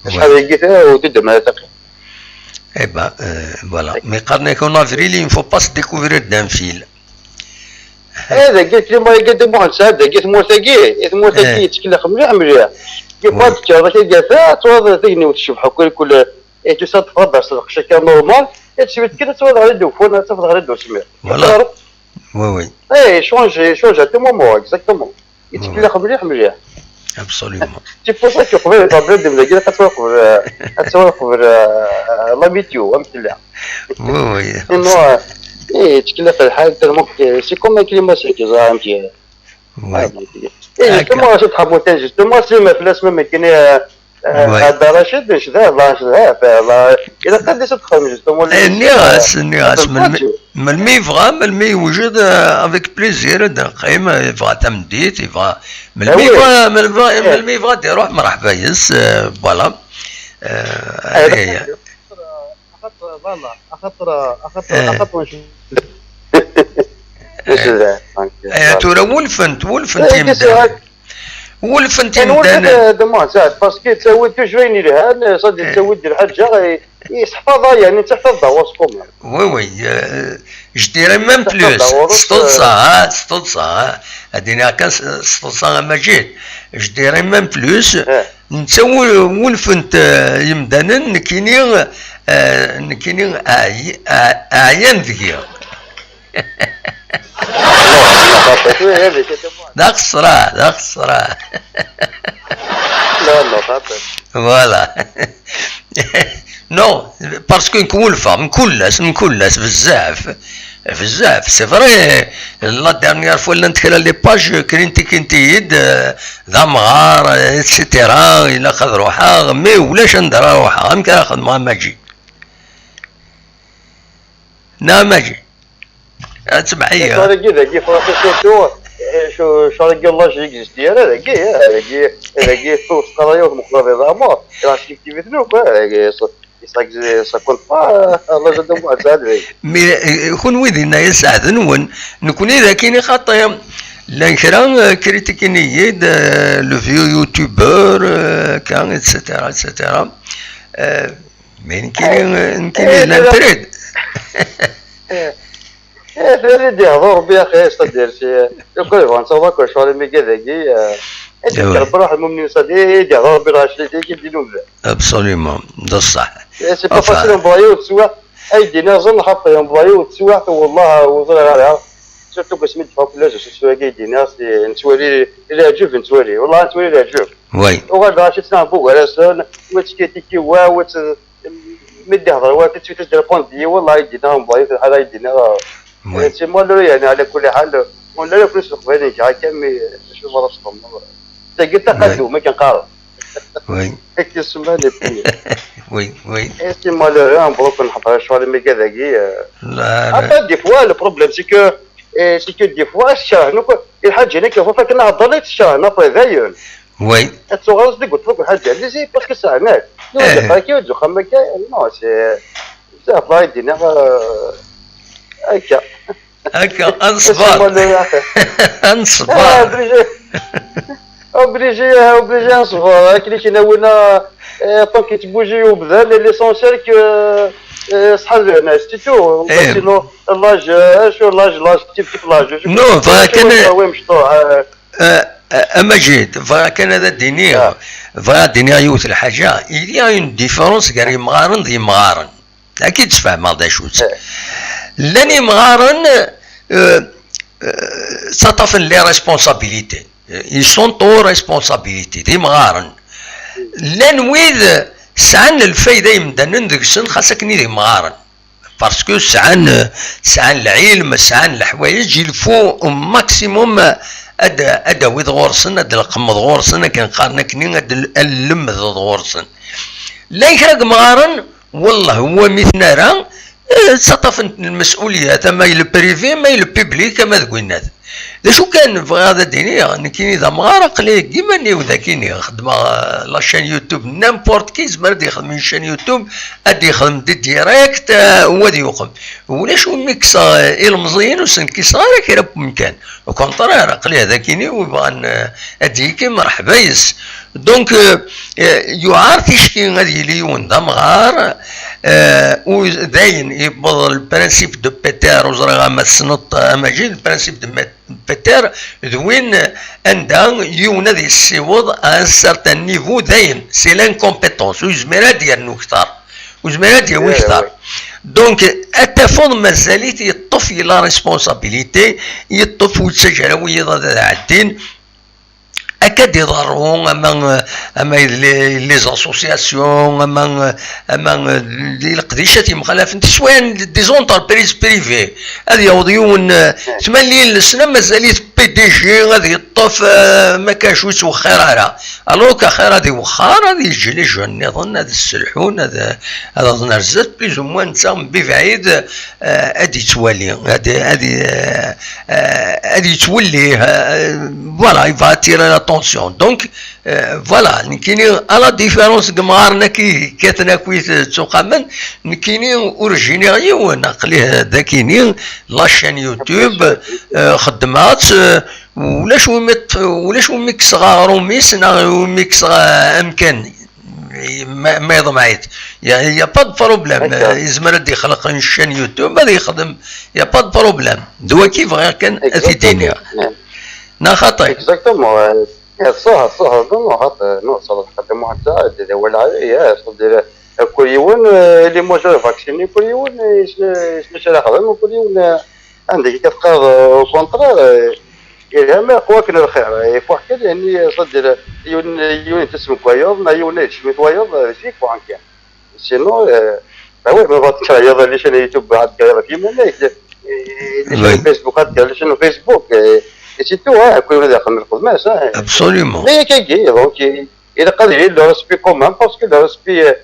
B: شحال لقيتها وتدمها تقي
A: اي با فوالا مي قرنا يكون افريلي il faut pas se découvrir d'un fil
B: هذا قلت لي ما يقدم واحد ساعه قلت موثقي يتكلم مليح كيف تشرا كي قاتا توض تيني وتشبح كل تصاد تفضل صدق شكل نورمال تشبت كده توض على الدوفون تفضل على الدو سمير
A: فوالا وي
B: اي شونج ا تو مومون اكزاكتومون يتكلم مليح مليح
A: ابسوليومون
B: سي بور سا كو قبل طابل ديما كي تسوق لا ميتيو امثله
A: وي
B: انه اي تكلم في الحال تلمك سي كوم كلمه سيكي زعما
A: وي
B: اي كما تحبوا تنجز ثم سيما فلاس ما كاين هذا راشد نشدها الله نشدها فالله اذا قد تدخل
A: الناس من المي يبغى من المي يوجد افيك بليزير قيمه يبغى تمديت يبغى من المي يبغى من المي يبغى يروح مرحبا يس فوالا ترى ولفنت ولفنت
B: يمدان دما ساعات باسكو تسوي توجوين لها صدي تسوي دير حاجه يحفظها يعني تحفظها وصفهم
A: وي جدير ميم بلوس سطلصا هادينا كان سطلصا مجيد جدير ميم بلوس نسوي ولفنت يمدان نكيني اعيان ذكيا داك الصراع
B: لا خاطر
A: فوالا نو باسكو نكولفا من كل بزاف سي فري لا ديرنيير فوا اللي نتكلم لي باج كنتي يد ذا مغار اكسيتيرا الى خذ روحها مي ولاش ندير روحها يمكن ناخذ مع ماجي ماجي تسمعي
B: هذا كي فراسي شو راكي الله شي اكزيستي هذا كي فوق قرايه ومقربه ضامور راك اكتيفيتي نو ça compte pas الله جد مو اسعد
A: مي يكون ويدنا يسعد نكون اذا كاين خاطر لا كرا كريتيكيني لو فيو يوتيوبر كان اتسيتيرا مين كاين الانتريد
B: فريد يهضر بيا اخي صدير شي يقول فان صوبا كل شهر مي كذاكي انت بروح المؤمن صديق يهضر براشد كيديروا
A: ابسوليومون ده صح
B: سي با فاسيل نبغيو تسوى ايدينا ظن حتى نبغيو تسوى والله وظل عليها سيرتو بسميت فوق لاش تسوى كيدينا نتولي لا جوف نتولي والله نتولي لا جوف
A: وي
B: وغاد راشد سامبو على سن وتكيتيكي واو مدي هضر وتسوي تدير بوند دي والله يدينا نبغيو هذا يدينا سي مالو يعني على كل حال ولا لا فلوس القبيله كاع كامي شوف راسكم انت قلت تقدم ما كنقارن
A: وي
B: هيك يسمى لي
A: وي
B: سي مالو مبروك نحضر شويه مي كذاكي
A: لا
B: حتى دي فوا لو بروبليم سي كو دي فوا الشهر الحاجه هناك فوا كنا هضريت الشهر نابري داير
A: وي
B: الصغار ديك قلت لك الحاجه اللي زي باسكو ساعات يوجد كي يوجد خمك نو سي بزاف الله يدينا
A: هكا انصبر
B: اوبليجي نصبر كي ناولنا طونك تبوجي وبذل ليسونسيال كو صحاب الناس تيتو سينو لاج شو لاج تيب لاج
A: نو فكان مجيد فكان هذا الدينير دينير يوث الحاجه il y a une différence كاري مغارن دي مغارن اكيد تفهم هذا شو لاني مغارن سطفن لي ريسبونسابيليتي يسون تو ريسبونسابيليتي دي مغارن لان ويذ سعن الفايده يمدن ندكسن خاصك ني دي مغارن باسكو سعن العلم سعن الحوايج يلفو ماكسيموم ادا ويذ غورسن ادا القمض غورسن كنقارن كني ادا اللمذ غورسن لا يخرج مغارن والله هو مثنرا تسطف المسؤوليه تما البريفي ما البوبليك كما قلنا شو كان في هذا الدنيا كاين اذا مغارق ليه كيما ني وذا كاين خدمه لاشين يوتيوب نامبورت كي زمر يخدم من شان يوتيوب ادي يخدم دي ديريكت هو دي يقوم ولاش ميكسا المزيان وسن كي صار كيرب مكان وكونطرير قلي هذا كاين ويبغى اديك مرحبا يس دونك يعار تشكي غادي ليون دمغار وداين يبض البرانسيب دو بيتر وزرا ما تسنط ماجي البرانسيب دو بيتر دوين عندها يون هذه السيوض ان سارتان نيفو داين سي لانكومبيتونس ويزميرها ديالو كثار وزميرها ديالو كثار دونك التفاوض مازالت يطف لا ريسبونسابيليتي يطف ويتسجل ويضاد عدين اكاد يضرون اما لي زاسوسياسيون اما القديشات مخالفين شويه دي زونتربريز بريفي هذه يوضيون 80 السنه مازالت بي دي جي غادي يطف ما كانش وخير الوغ كخير هذه وخار هذه يجي لي جون نظن هذا السلحون هذا نرزت بليز موان انت ببعيد هذه توالي هذه تولي فوالا يفا تيري لاتونسيون دونك فوالا كاينين على ديفيرونس كمارنا كي كاتناكويت تقامن كاينين اوريجينيري ونقليه داكينين لاشين يوتيوب خدمات ولاش ميكس روميس ميكس امكان ما يضمعيت يا با دو بروبليم يزمر دي خلق شان يوتيوب هذا يخدم يا با دو بروبليم دوا كيف غير كان اثيتينيا نا خطا
B: اكزاكتومون صح خاطر نوصل نخدموا حتى ولا يا صدير كل يوم اللي موجود فاكسيني كل يوم شنو خدم كل يوم عندك كتلقى كونترا ما قواك الخير يفوح كذا يعني صدر يون تسمى كويض ما يون تسمى كويض فيك وعن كان سينو هو ما بغاتش رياضه ليش انا يوتيوب بعد كذا في من فيسبوك هذا ليش انه فيسبوك سي تو كل واحد ياخذ من الخدمه صح
A: ابسوليومون
B: هي كي دونك اذا قادر لو ريسبي كومان باسكو لو ريسبي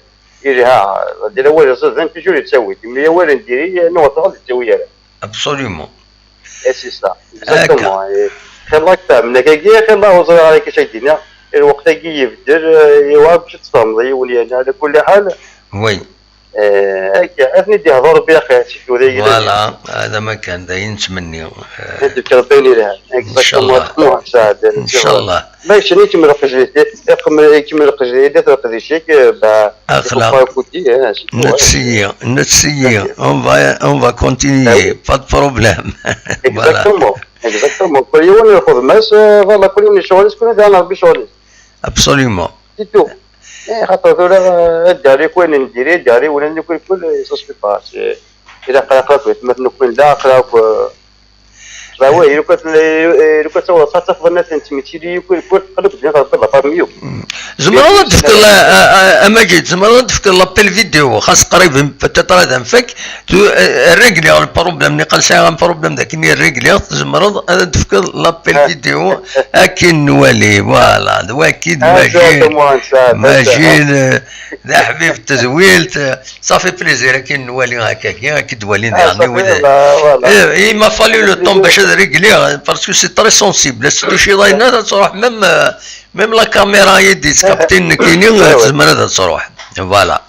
B: يريها دير اول زين في جوري تسوي ملي اول نديري نوض غادي تسوي
A: ابسوليومون
B: سي سا اكزاكتومون خلاك تعمل كي خلا وزر عليك شي الدنيا الوقت كي يبدل يوا باش تصمد ولي على كل حال
A: وي
B: اثني دي هضر بيا خير
A: فوالا هذا ما كان داين نتمنيو
B: هذيك ربي لها
A: ان شاء الله ان شاء الله
B: باش نيتم القجريتي يكمل القجريتي تقديشيك
A: اخلاق نتسيي on va continuer pas de problème
B: exactement كل يوم ياخذ ماس والله كل يوم يشغل شكون دار بشغل
A: absolument
B: تيتو خاطر ذولا الداري كوين نديري داري ولا نكون كل سوسبي باس اذا قرأت مثلا نكون داخل راوي لو كنت سوا تاخذ الناس انتميتي يكون قلب ديال ربي فاميو
A: زعما تفكر اماجد زعما تفكر لابيل فيديو خاص قريب تطرد انفك الريغلي البروبليم نقل ساعه بروبليم ذاك اللي الريغلي زعما تفكر لابيل فيديو اكن نوالي فوالا دوا اكيد ماجين ذا حبيب تزويلت صافي بليزير كاين نوالي هكاك اكيد والين يعني اي ما فالي لو طون باش ريغلي باسكو سي تري سونسيبل سيتو شي لاينات تروح ميم لا كاميرا يدي تكابتين كاينين زعما تروح فوالا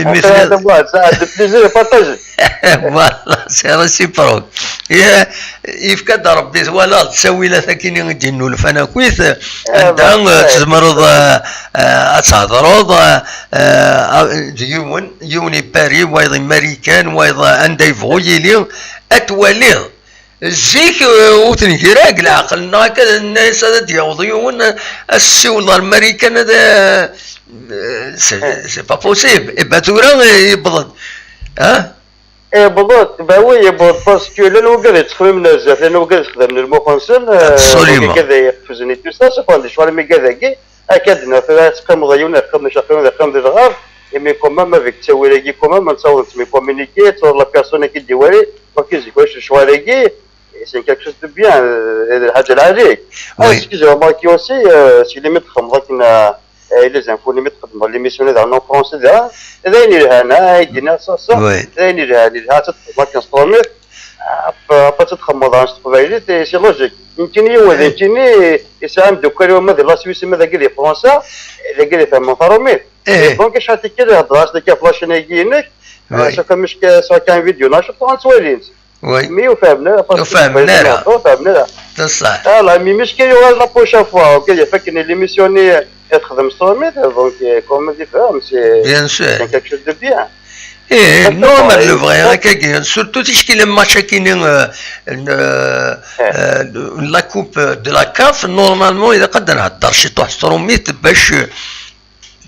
B: مثل هذا بليزير بارطاجي
A: فوالا سي ريسيبروك يفكد ربي ولا تسوي لا كاينين يدينو الفنا كويس عندها تزمرض تهضرض يوني باري وايض امريكان وايض عندها يفغيلي اتوالي زيك وتنكراك العقل هكذا الناس هذا ديوضيون السوله الامريكان هذا سي با بوسيبل اي تورا يبضد
B: بالضبط باوي يبضد باسكو لانه قاعد تخدم بزاف لانه قاعد يخدم المخنسل كذا يفوزني تو سا سباندي شوال مي كذا كي اكادنا تقام ضيونا تقام شاطرين تقام دي الغار مي كومام افيك تسوي لي كومام تصور تسمي كومونيكي تصور لا بيرسون كي ديوالي فكيزي واش شوالي c'est quelque chose de bien هذا العريق excusez moi qui aussi si les mettre comme ça les infos les mettre dans l'émission en français là ذاني لهنا يدينا صح ذاني لهنا تطلع كنسترمي با تتخمض عن تقبايلي سي لوجيك يمكن يمكن يساهم دوكا وما لا سويس ما ذاك لي فرنسا ذاك لي فهم فرومي دونك شاتي كده هضراش ديك فلاش نيجينك سواء مش سواء كان فيديو ناشط عن سوالين
A: وي
B: مي وفهمنا
A: وفهمنا بصح
B: لا مي مش كي لا بروشين فوا اوكي فاكرني ليميسيوني تخدم ستروميت دونك كوم دي فهم سي
A: بيان سور
B: كاك شوز دو بيان
A: ايه نورمال لو فغي هكاك سورتو تشكي ماتش كاينين لا كوب دو لا كاف نورمالمون اذا قد نهضر شي طوح ستروميت باش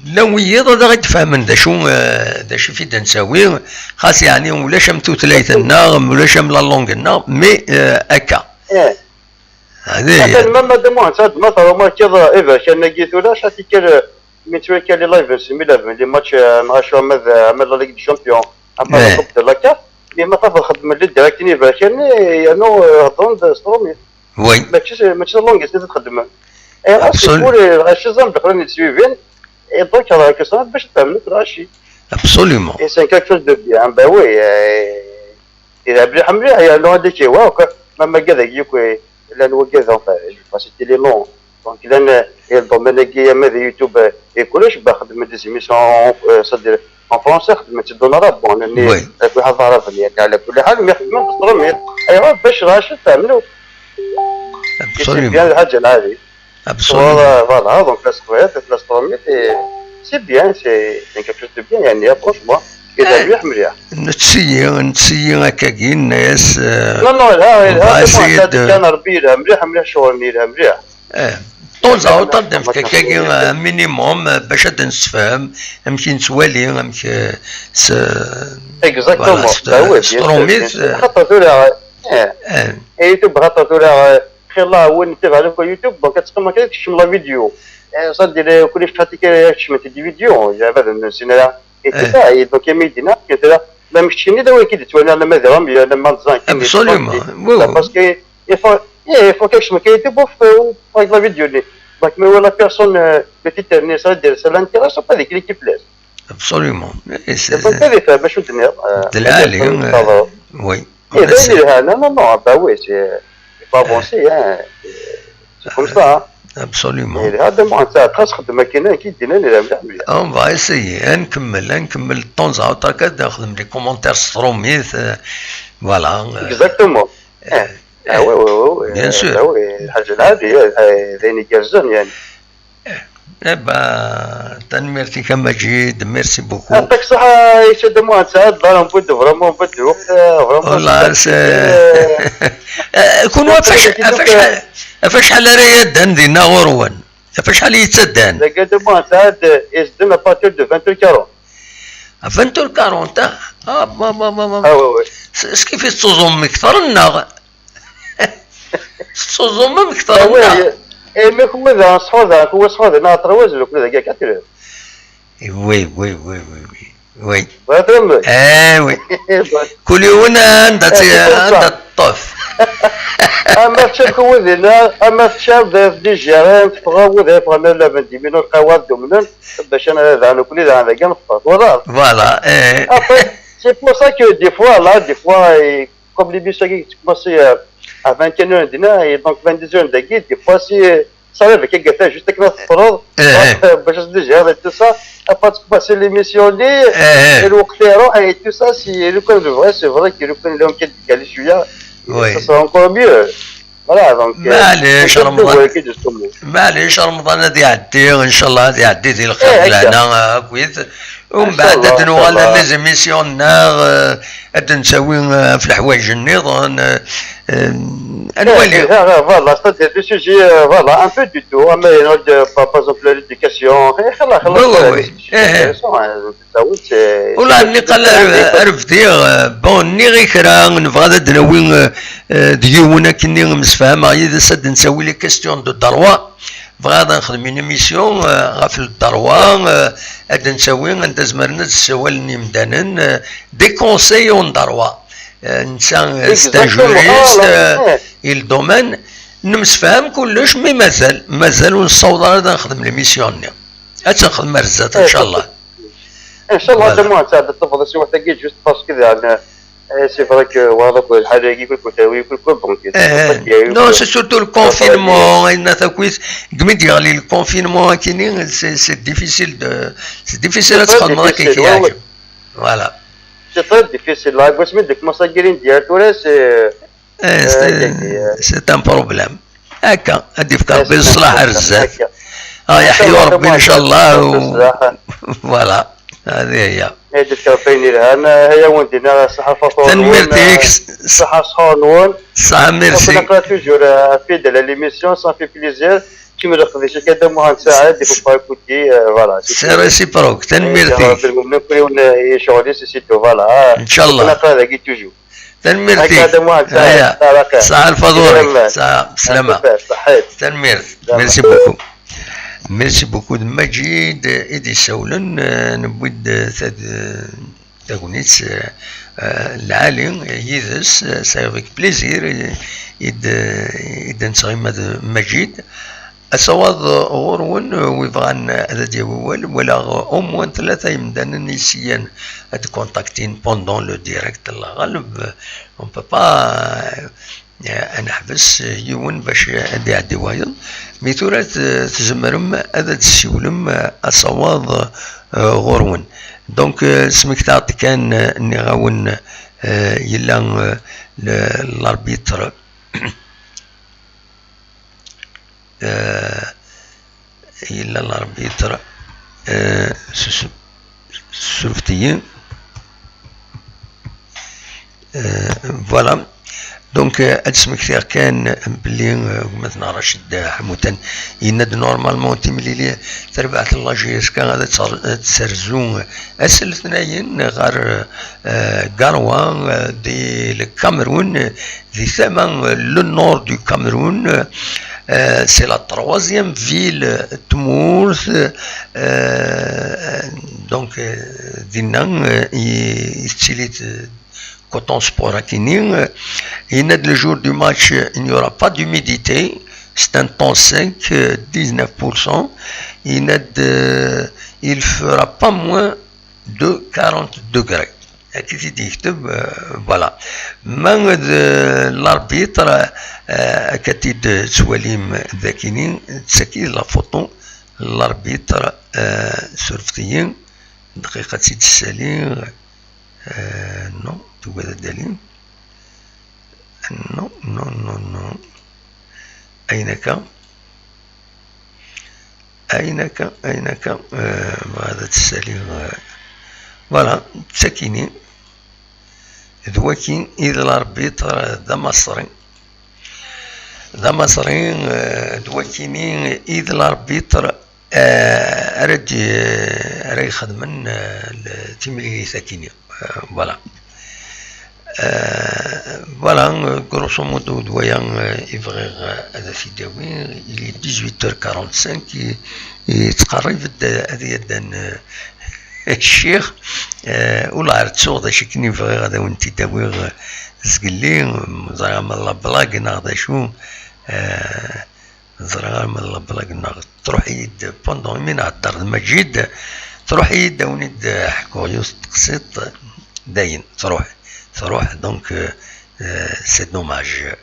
A: لويض هذا غيتفهمن دا شو في نساوي خاص يعني ولاش متوتلايتنا ولاش لا لونغنا مي هكا هذه هي
B: ما دموع صاد مثلا ما كذا ايفا كان نقيت ولا شاتي كان متوي كان لي لايف سي لي ماتش ناشو ماذا عمل لا ليغ دي شامبيون اما كوب لا كاف مي ما طاب الخدمه اللي ديريكتني ايفا كان انو ضد سترومي
A: وي
B: ماشي لونغ تخدم اي راه شي زعما الاخرين سويفين et donc alors que ça باش تفهم راشي
A: absolument
B: et c'est quelque chose de bien bah oui il a bien مليح يا لو هذاك واو ما كذا يكوي لانه كذا فاسيتي لي لون دونك لان الدومين كي ماذا يوتيوب يكولش بخدم دي سيميسيون صدر en français خدمت الدولار بون اني كل حد عرف لي على كل حال ما يخدم بالضرب ايوا باش راشد تعملوا
A: absolument
B: الحاجه العادي
A: absolument
B: voilà donc l'astronomie c'est bien c'est quelque chose de bien يعني franchement كذا مليح مليح
A: نتسيي هكاك الناس
B: لا هذا كان ربيلها مليح شغل نيلها مليح
A: طون زاو تقدم في كاكا مينيموم باش نتفاهم يمكن نتوالي يمكن
B: اكزاكتومون
A: ستروميت
B: خططوا لها يوتيوب خططوا لها خير الله وين تبع لك يوتيوب دونك تسمى كذا تشم لا فيديو صدق كلش فاتيك شمت دي فيديو هذا السيناريو اي دونك يميدنا كذا لا مشيني دابا كي توانا انا ماذا لما نزان
A: ابسوليومون
B: باسكو il faut quelque chose qui était beau avec la vidéo donc mais la personne petite ça dire ça l'intéresse pas des clics qui plaisent
A: absolument
B: c'est pas très fait باش ندير
A: دلالي وي
B: non bah oui c'est pas avancé hein c'est comme ça
A: absolument
B: هذا معناتها خاص خدمه كاينه كي دينا لي مليح
A: اون فا اسيي نكمل طونز عاود هكا نخدم لي كومونتير ستروميث فوالا
B: اكزاكتومون وي
A: بيان سور
B: الحاجه العاديه ذيني كازون يعني
A: تنميرتي كما جيد ميرسي بوكو
B: يعطيك الصحة يسد مهندسات لا نبد فريمون نبد الوقت فريمون
A: والله كون فاش على ريادان دينا غروان فاش على يتسدان
B: لقد مهندسات يسدم ابارتير دو
A: 20 ما
B: وي
A: كيف تصوم مكثر الناغ تصوم مكثر الناغ
B: mais comment ça se fait na travers le coup de gars quatre
A: oui
B: oui
A: كل يوم عند الطف
B: اما تشكو ذينا اما تشاف دي جيران تغاو ذا فانا لا بنتي من القواد دومنا باش انا هذا كل هذا كاع نفط
A: voilà
B: c'est pour ça que des fois comme les bus qui commencent à 21h دينا et donc 22h des fois si ça va avec quelqu'un juste que notre frère باش déjà avec tout ça après de passer l'émission et le clair et tout ça si le coup de vrai c'est vrai que le coup de quel juillet ça sera encore mieux voilà donc
A: معليش رمضان هذا يعدي ان شاء الله هذا يعدي ذي الخير لنا كويس ومن بعد نوغالا لي زيميسيون ناغ نساوي في الحوايج النظام نولي
B: فوالا c'est des sujets voilà un peu du tout mais par exemple l'éducation خلاص
A: والله اللي قال رفدي بون ني غير كرا نبغى نوي ديونا كني مسفهم اذا سد نسوي لي كيستيون دو دروا بغا نخدم اون ميسيون في الدروا هاد نسوي ندز مرنا السوال نمدانن دي كونساي اون دروا انسان ستا جوريست الدومين نمسفهم كلش مي مازال ونصوض هذا نخدم لي ميسيون نخدم مرزات ان شاء الله
B: ان شاء الله تما تاع التفاضل سي واحد كي جوست باس كذا سي فري كو واضح الحاجه كي كل تاوي كل بونك
A: نو سي سورتو الكونفينمون ان تاكويس كميت يغلي الكونفينمون كاينين سي ديفيسيل تخدم هكا كي يعجب فوالا
B: سي تري ديفيسيل لا باش من ديك المساكرين ديال توريس
A: سي ان بروبليم هكا هادي في ربي يصلح الرزاق يحيوا ربي ان شاء الله فوالا هذه هي
B: هادي كافيني لها هي وندينا الصحافه
A: تنميرتيك
B: صحه صحون
A: صح ميرسي
B: نقرا توجور فيدال على ليميسيون صافي في بليزير كيما نقدرش كذا مهندس سعد يكون كوتي فوالا
A: سي ريسيبروك تنميرتيك
B: نكون شغلي سي تو فوالا
A: ان شاء الله
B: نقرا هذاك توجور
A: تنميرتيك صح الفضول صح سلامة تنمير ميرسي بوكو ميرسي بوكو مجيد إيدي سولن نبود تاغونيت العالي يدس سافيك بليزير إد نسغي مجيد أصوات غورون ويبغان هذا ديال ولا أوموان ثلاثة يمدان نيسيان هاد كونتاكتين بوندون لو ديريكت الله غالب اون بو با نحبس يون باش هادي عدي وايض مي ثورا تزمرم هذا تسيولم أصوات غورون دونك سميك تعطي كان نغاون يلا الاربيتر إلا الاربيتر سلفتيين فوالا دونك اسمك كثير كان بلي مثلا رشيد حموتان يند نورمالمون تيملي تربعة اللاجيس كان غادا تسرزون اسل اثنين غير غاروا دي الكاميرون دي ثمن لو نور دو كاميرون c'est la troisième ville تمورث donc دينا يستيليت Coton Sport à Kining. Le jour du match, il n'y aura pas d'humidité. C'est un temps sec, 19%. Il fera pas moins de 40 degrés. Voilà. Même l'arbitre, Katid Soualim Dakini, c'est qui la photo? L'arbitre, Surftien, Drekhatsid Salim, non. Tu veux الدليل non non non non أينك هذا السليم فوالا سكيني ذوكين إذا الأربيتر ذا مصري ذوكيني إذا الأربيتر راه يخدم التمرين ساكيني فوالا voilà, grosso modo, doyen Ivrer Adafidawi, il est 18h45 et تقرب هذا الشيخ ولا عرفت صوت شكني فغي غدا وانت داوي زقلي زرا من الله بلاك ناخذ شو زرا من الله بلاك ناخذ تروح يد بوندون من عطر المجيد تروح يد ونيد حكايوس تقسيط داين تروح دونك سي دوماج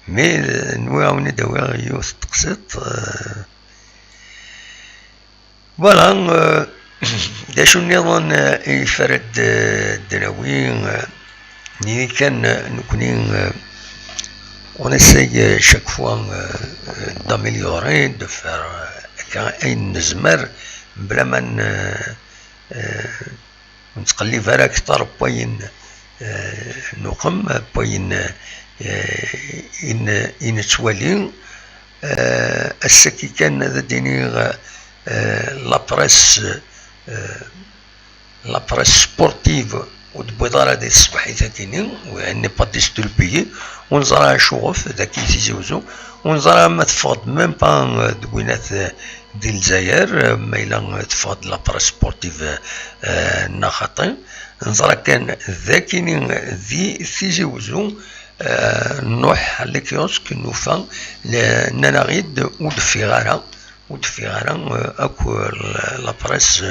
A: مي نواوني داوي يوس تقسيط فوالا داشو النظام يفرد الدراوين ني كان نكوني on essaye chaque fois d'améliorer de faire أين نزمر بلا ما نتقلب على أكثر بوين نقم بوين إن توالي السكي كان ذا ديني la presse sportive ودبوضارة دي الصباحي ثاتيني وعني با ديستولبيي ونزرع شغف ذاك يتيزوزو ونزرع ما تفاض ميم با دوينات ديال الجزائر ما إلا تفاض لا بريس سبورتيف ناخاطي نزرع كان ذاكيني ذي تيزوزو نوح لكيوسك نوفا ناناغيد ودفيغارا أكو la presse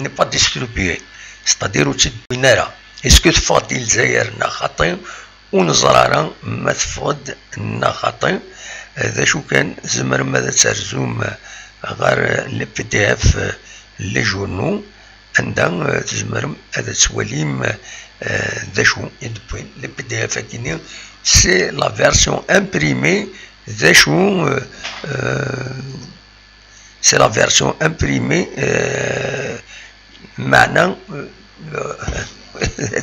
A: n'est pas distribuée, c'est-à-dire au تدوينارا اسكو تفاض ديال الجزائر ناخاطي ونزرارا ما تفاض ناخاطي هذا شو كان زمر ماذا ترزوم غير لي بي دي اف لي جورنو عندها تزمرم هذا تسواليم ذا شو يدبوين لي بي دي اف كيني سي لا فيرسيون امبريمي ذا شو سي لا فيرسيون امبريمي معنى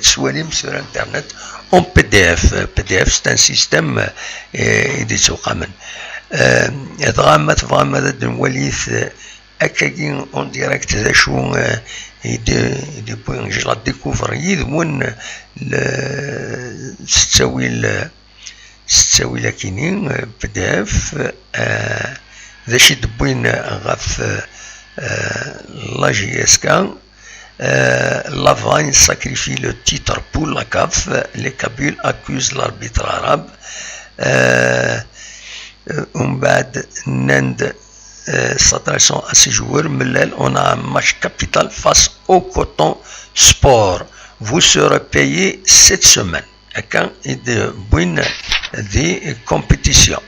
A: تسواليم sur internet en PDF. PDF c'est un système يديتو قامن دغا تبغى ماذا نوليث هكاكي اون ديريكت ذا شو يدي بوين جي لا ديكوفر يدمون ستاوي لكينين بي دي اف ذا شي دبوين غاف لا جي اس كا Lavagne sacrifie le titre pour la CAF. Les Kabyles accusent l'arbitre arabe. Umbad Nend s'adressant à ses joueurs, Mellel, on a un match capital face au Coton Sport. Vous serez payé cette semaine. Quand il y a des compétitions.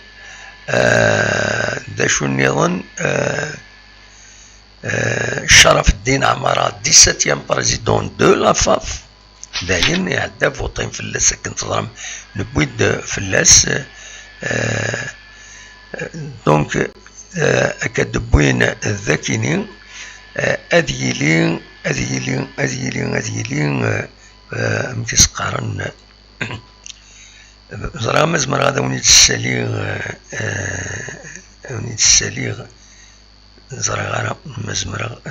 A: شرف الدين عمارة 17e بريزيدون دو لا فاف داين يعدى فوطين فلاس كنت ضرم لبويد فلاس دونك أكدبوين الذاكينين أديلين مكيس قارن زرا مزمر هذا ونيت السليغ زرغارة مزمرة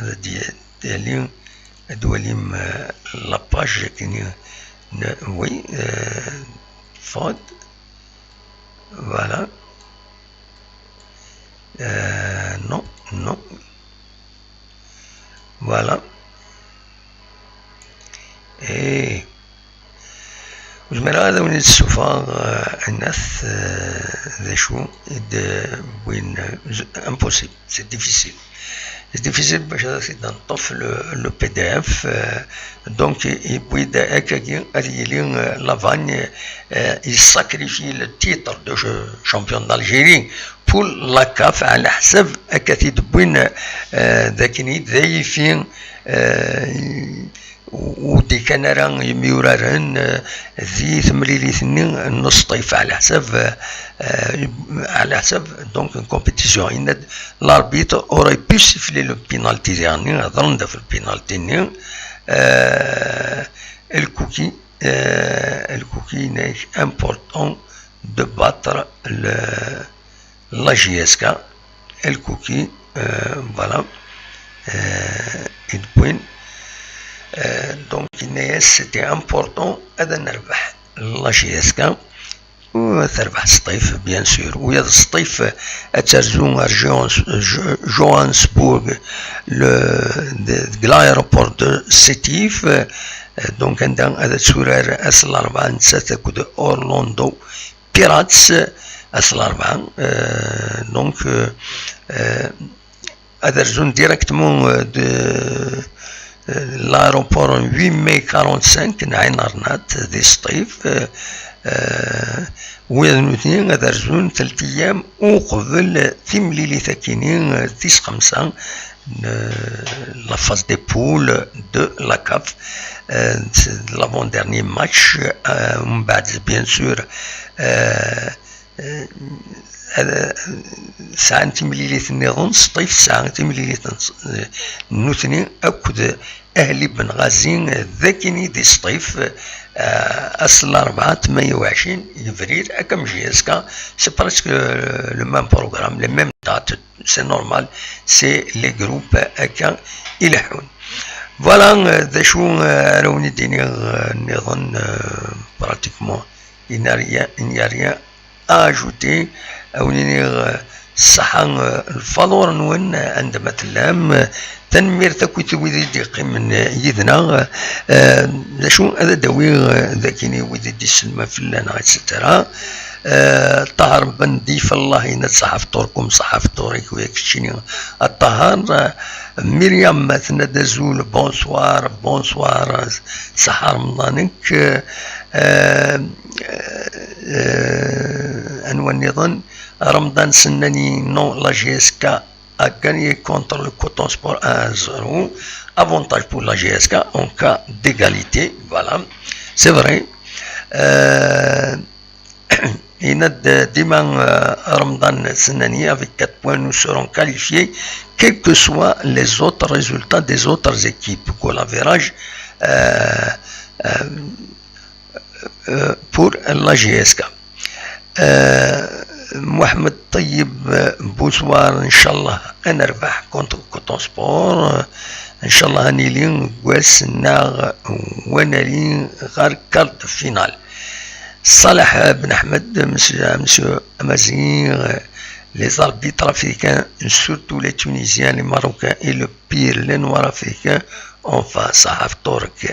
A: ديالي دواليم لاباج كيني وي فود فوالا نو فوالا ايه وزمرة هذا ونيت السفا الناس ذا شو وين امبوسيبل سي ديفيسيل باش نطف لو بي دي اف دونك يبويدا هكاكي هذيلين لافاني يساكريفي لو تيتر دو شامبيون دالجيري بول لا كاف على حساب هكا تدبوين ذاكني ذايفين ودي كان راه يميورارن ذي ثمليليثني نص طيف على حساب دونك اون كومبيتيسيون ان لاربيتر اوري بو سيفلي لو بينالتي ديالني هضرنا في البينالتي ني الكوكي نايك امبورطون دو باتر لا جي اس كا الكوكي فوالا البوين دونك الناس سيتي امبورطون هذا نربح لا جي اس كا وتربح الصيف بيان سور ويا الصيف اترزون جوهانسبورغ لايروبور دو سيتيف دونك عندها هذا تسورار اس الاربعه نتساتكو دو اورلاندو بيراتس اس الاربعه دونك اترزون ديريكتمون l'aéroport 8 mai 45 نعين أرنات ذي الصيف وين اثنين غادرزون 3 أيام وقبل ثمليلي ثاكينين 5 la phase des poules de la CAF l'avant-dernier match من بعد bien sûr ساعة تمليليت النظام صيف ساعة تمليليت نوثني أكد أهلي بن غازين ذاكيني دي صيف أصل 28 يفرير أكم جيسكا سي برسك لو ميم بروغرام لي ميم دات سي نورمال سي لي جروب أكا يلحون فوالا ذا شو روني ديني النظام براتيكمون il n'y a rien à ajouter أونيني الصحة الفالور نون عندما تلام تنمير تكويت ويدي ديقي من يدنا شو هذا داوي ذاكيني ويدي دي السلمة في اللنا اتسترا طهر بنديف الله هنا صحف طوركم صحف طوريك ويكشيني الطهر مريم مثلا دزول بونسوار صحة رمضانك أنوان نظن رمضان سنني نو لا جيسكا a gagné contre le Coton Sport 1-0. Avantage pour la GSK en cas d'égalité. Voilà, c'est vrai. Diman Ramadan Senani avec 4 points, nous serons qualifiés, quels que soient les autres résultats des autres équipes. Goal average pour la GSK. Mohamed Tayyib Bouzouar, Inch'Allah, نربح contre Coton Sport. Inch'Allah, هنيلين قوس الناغ ونالين غير كارت فينال. Salah Ben Ahmed, monsieur Amazir, les arbitres africains, surtout les Tunisiens, les Marocains et le pire, les Noirs africains, enfin, ça a torque.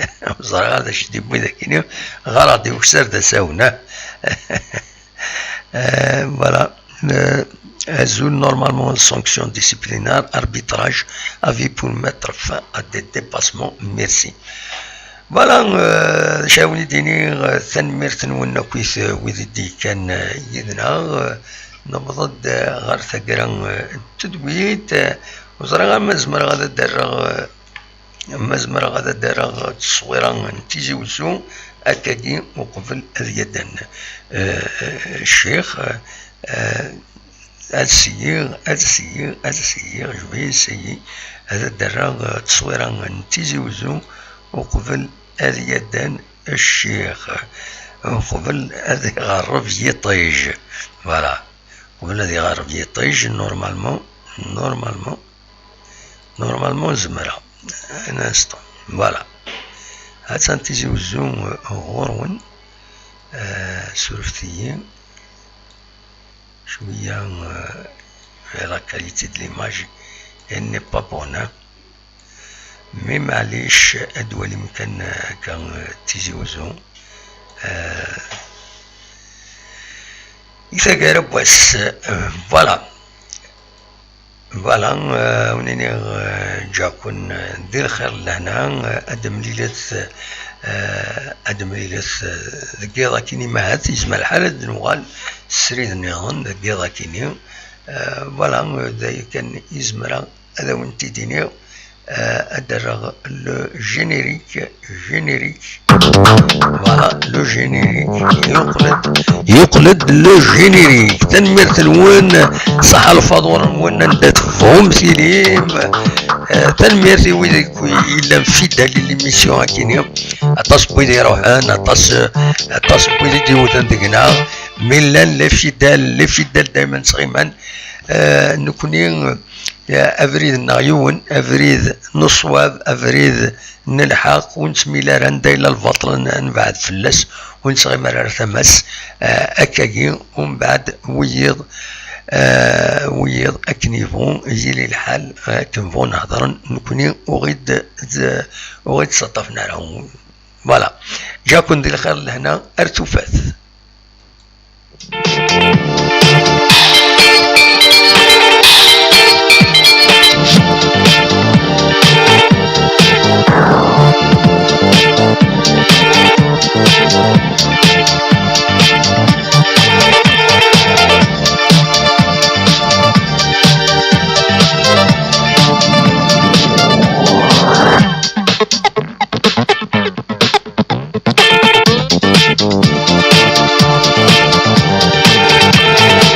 A: هذا الشيء اللي بغيت نحكي غلطي وسرد ساونا. Voilà. Azul, normalement, sanction disciplinaire, arbitrage, avis pour mettre fin à des dépassements. Merci. فوالا شاوني ديني ثنميرت نونا كويس وذدي كان يدنا نبضد غير ثقرا تدويت وزرا مزمر غادا دار تصويرا تيجي وزو أكادي وقبل اليدن الشيخ السيغ جوي سيي هذا دار تصويرا تيجي وزو وقبل اليدان الشيخ وقبل هذي غرب يطيج. فوالا قبل هذي غرب يطيج نورمالمون زمرة انستون. فوالا هاد تيجي وزوم غورون سورفتيين شوية لا كاليتي د ليماج ني با بون مي معليش ادوى اللي يمكن كان تيجي وزون إذا قارب بس فوالا ونيني جاكون دير خير لهنا ادم ليلة ذكيضا كيني ما هات يسمى الحالة نوغال سريد نيغن ذكيضا كيني فوالا ذا كان يزمرا هذا وانتي دينيو أدرغ لو جينيريك فوالا لو جينيريك يقلد لو جينيريك تنميرت الون صح الفضور وين ندات فهم سيليم تنميرت ويدك إلا مفيدة للميسيون هكيني أطاس بويدي روحان أطاس بويدي ديوتان دقنا ميلان لفيدال دايما صغيمان نكوني أفريد نغيون أفريد نصواب أفريد نلحق ونسميلا رندا إلى البطل نبعد فلس ونسغي مرار ثمس أكاكي ومن بعد ويض أكنيفون يجيلي الحال كنفون نهضرن نكوني أغيد سطفنا لهم. فوالا جاكم دير الخير لهنا أرتوفات.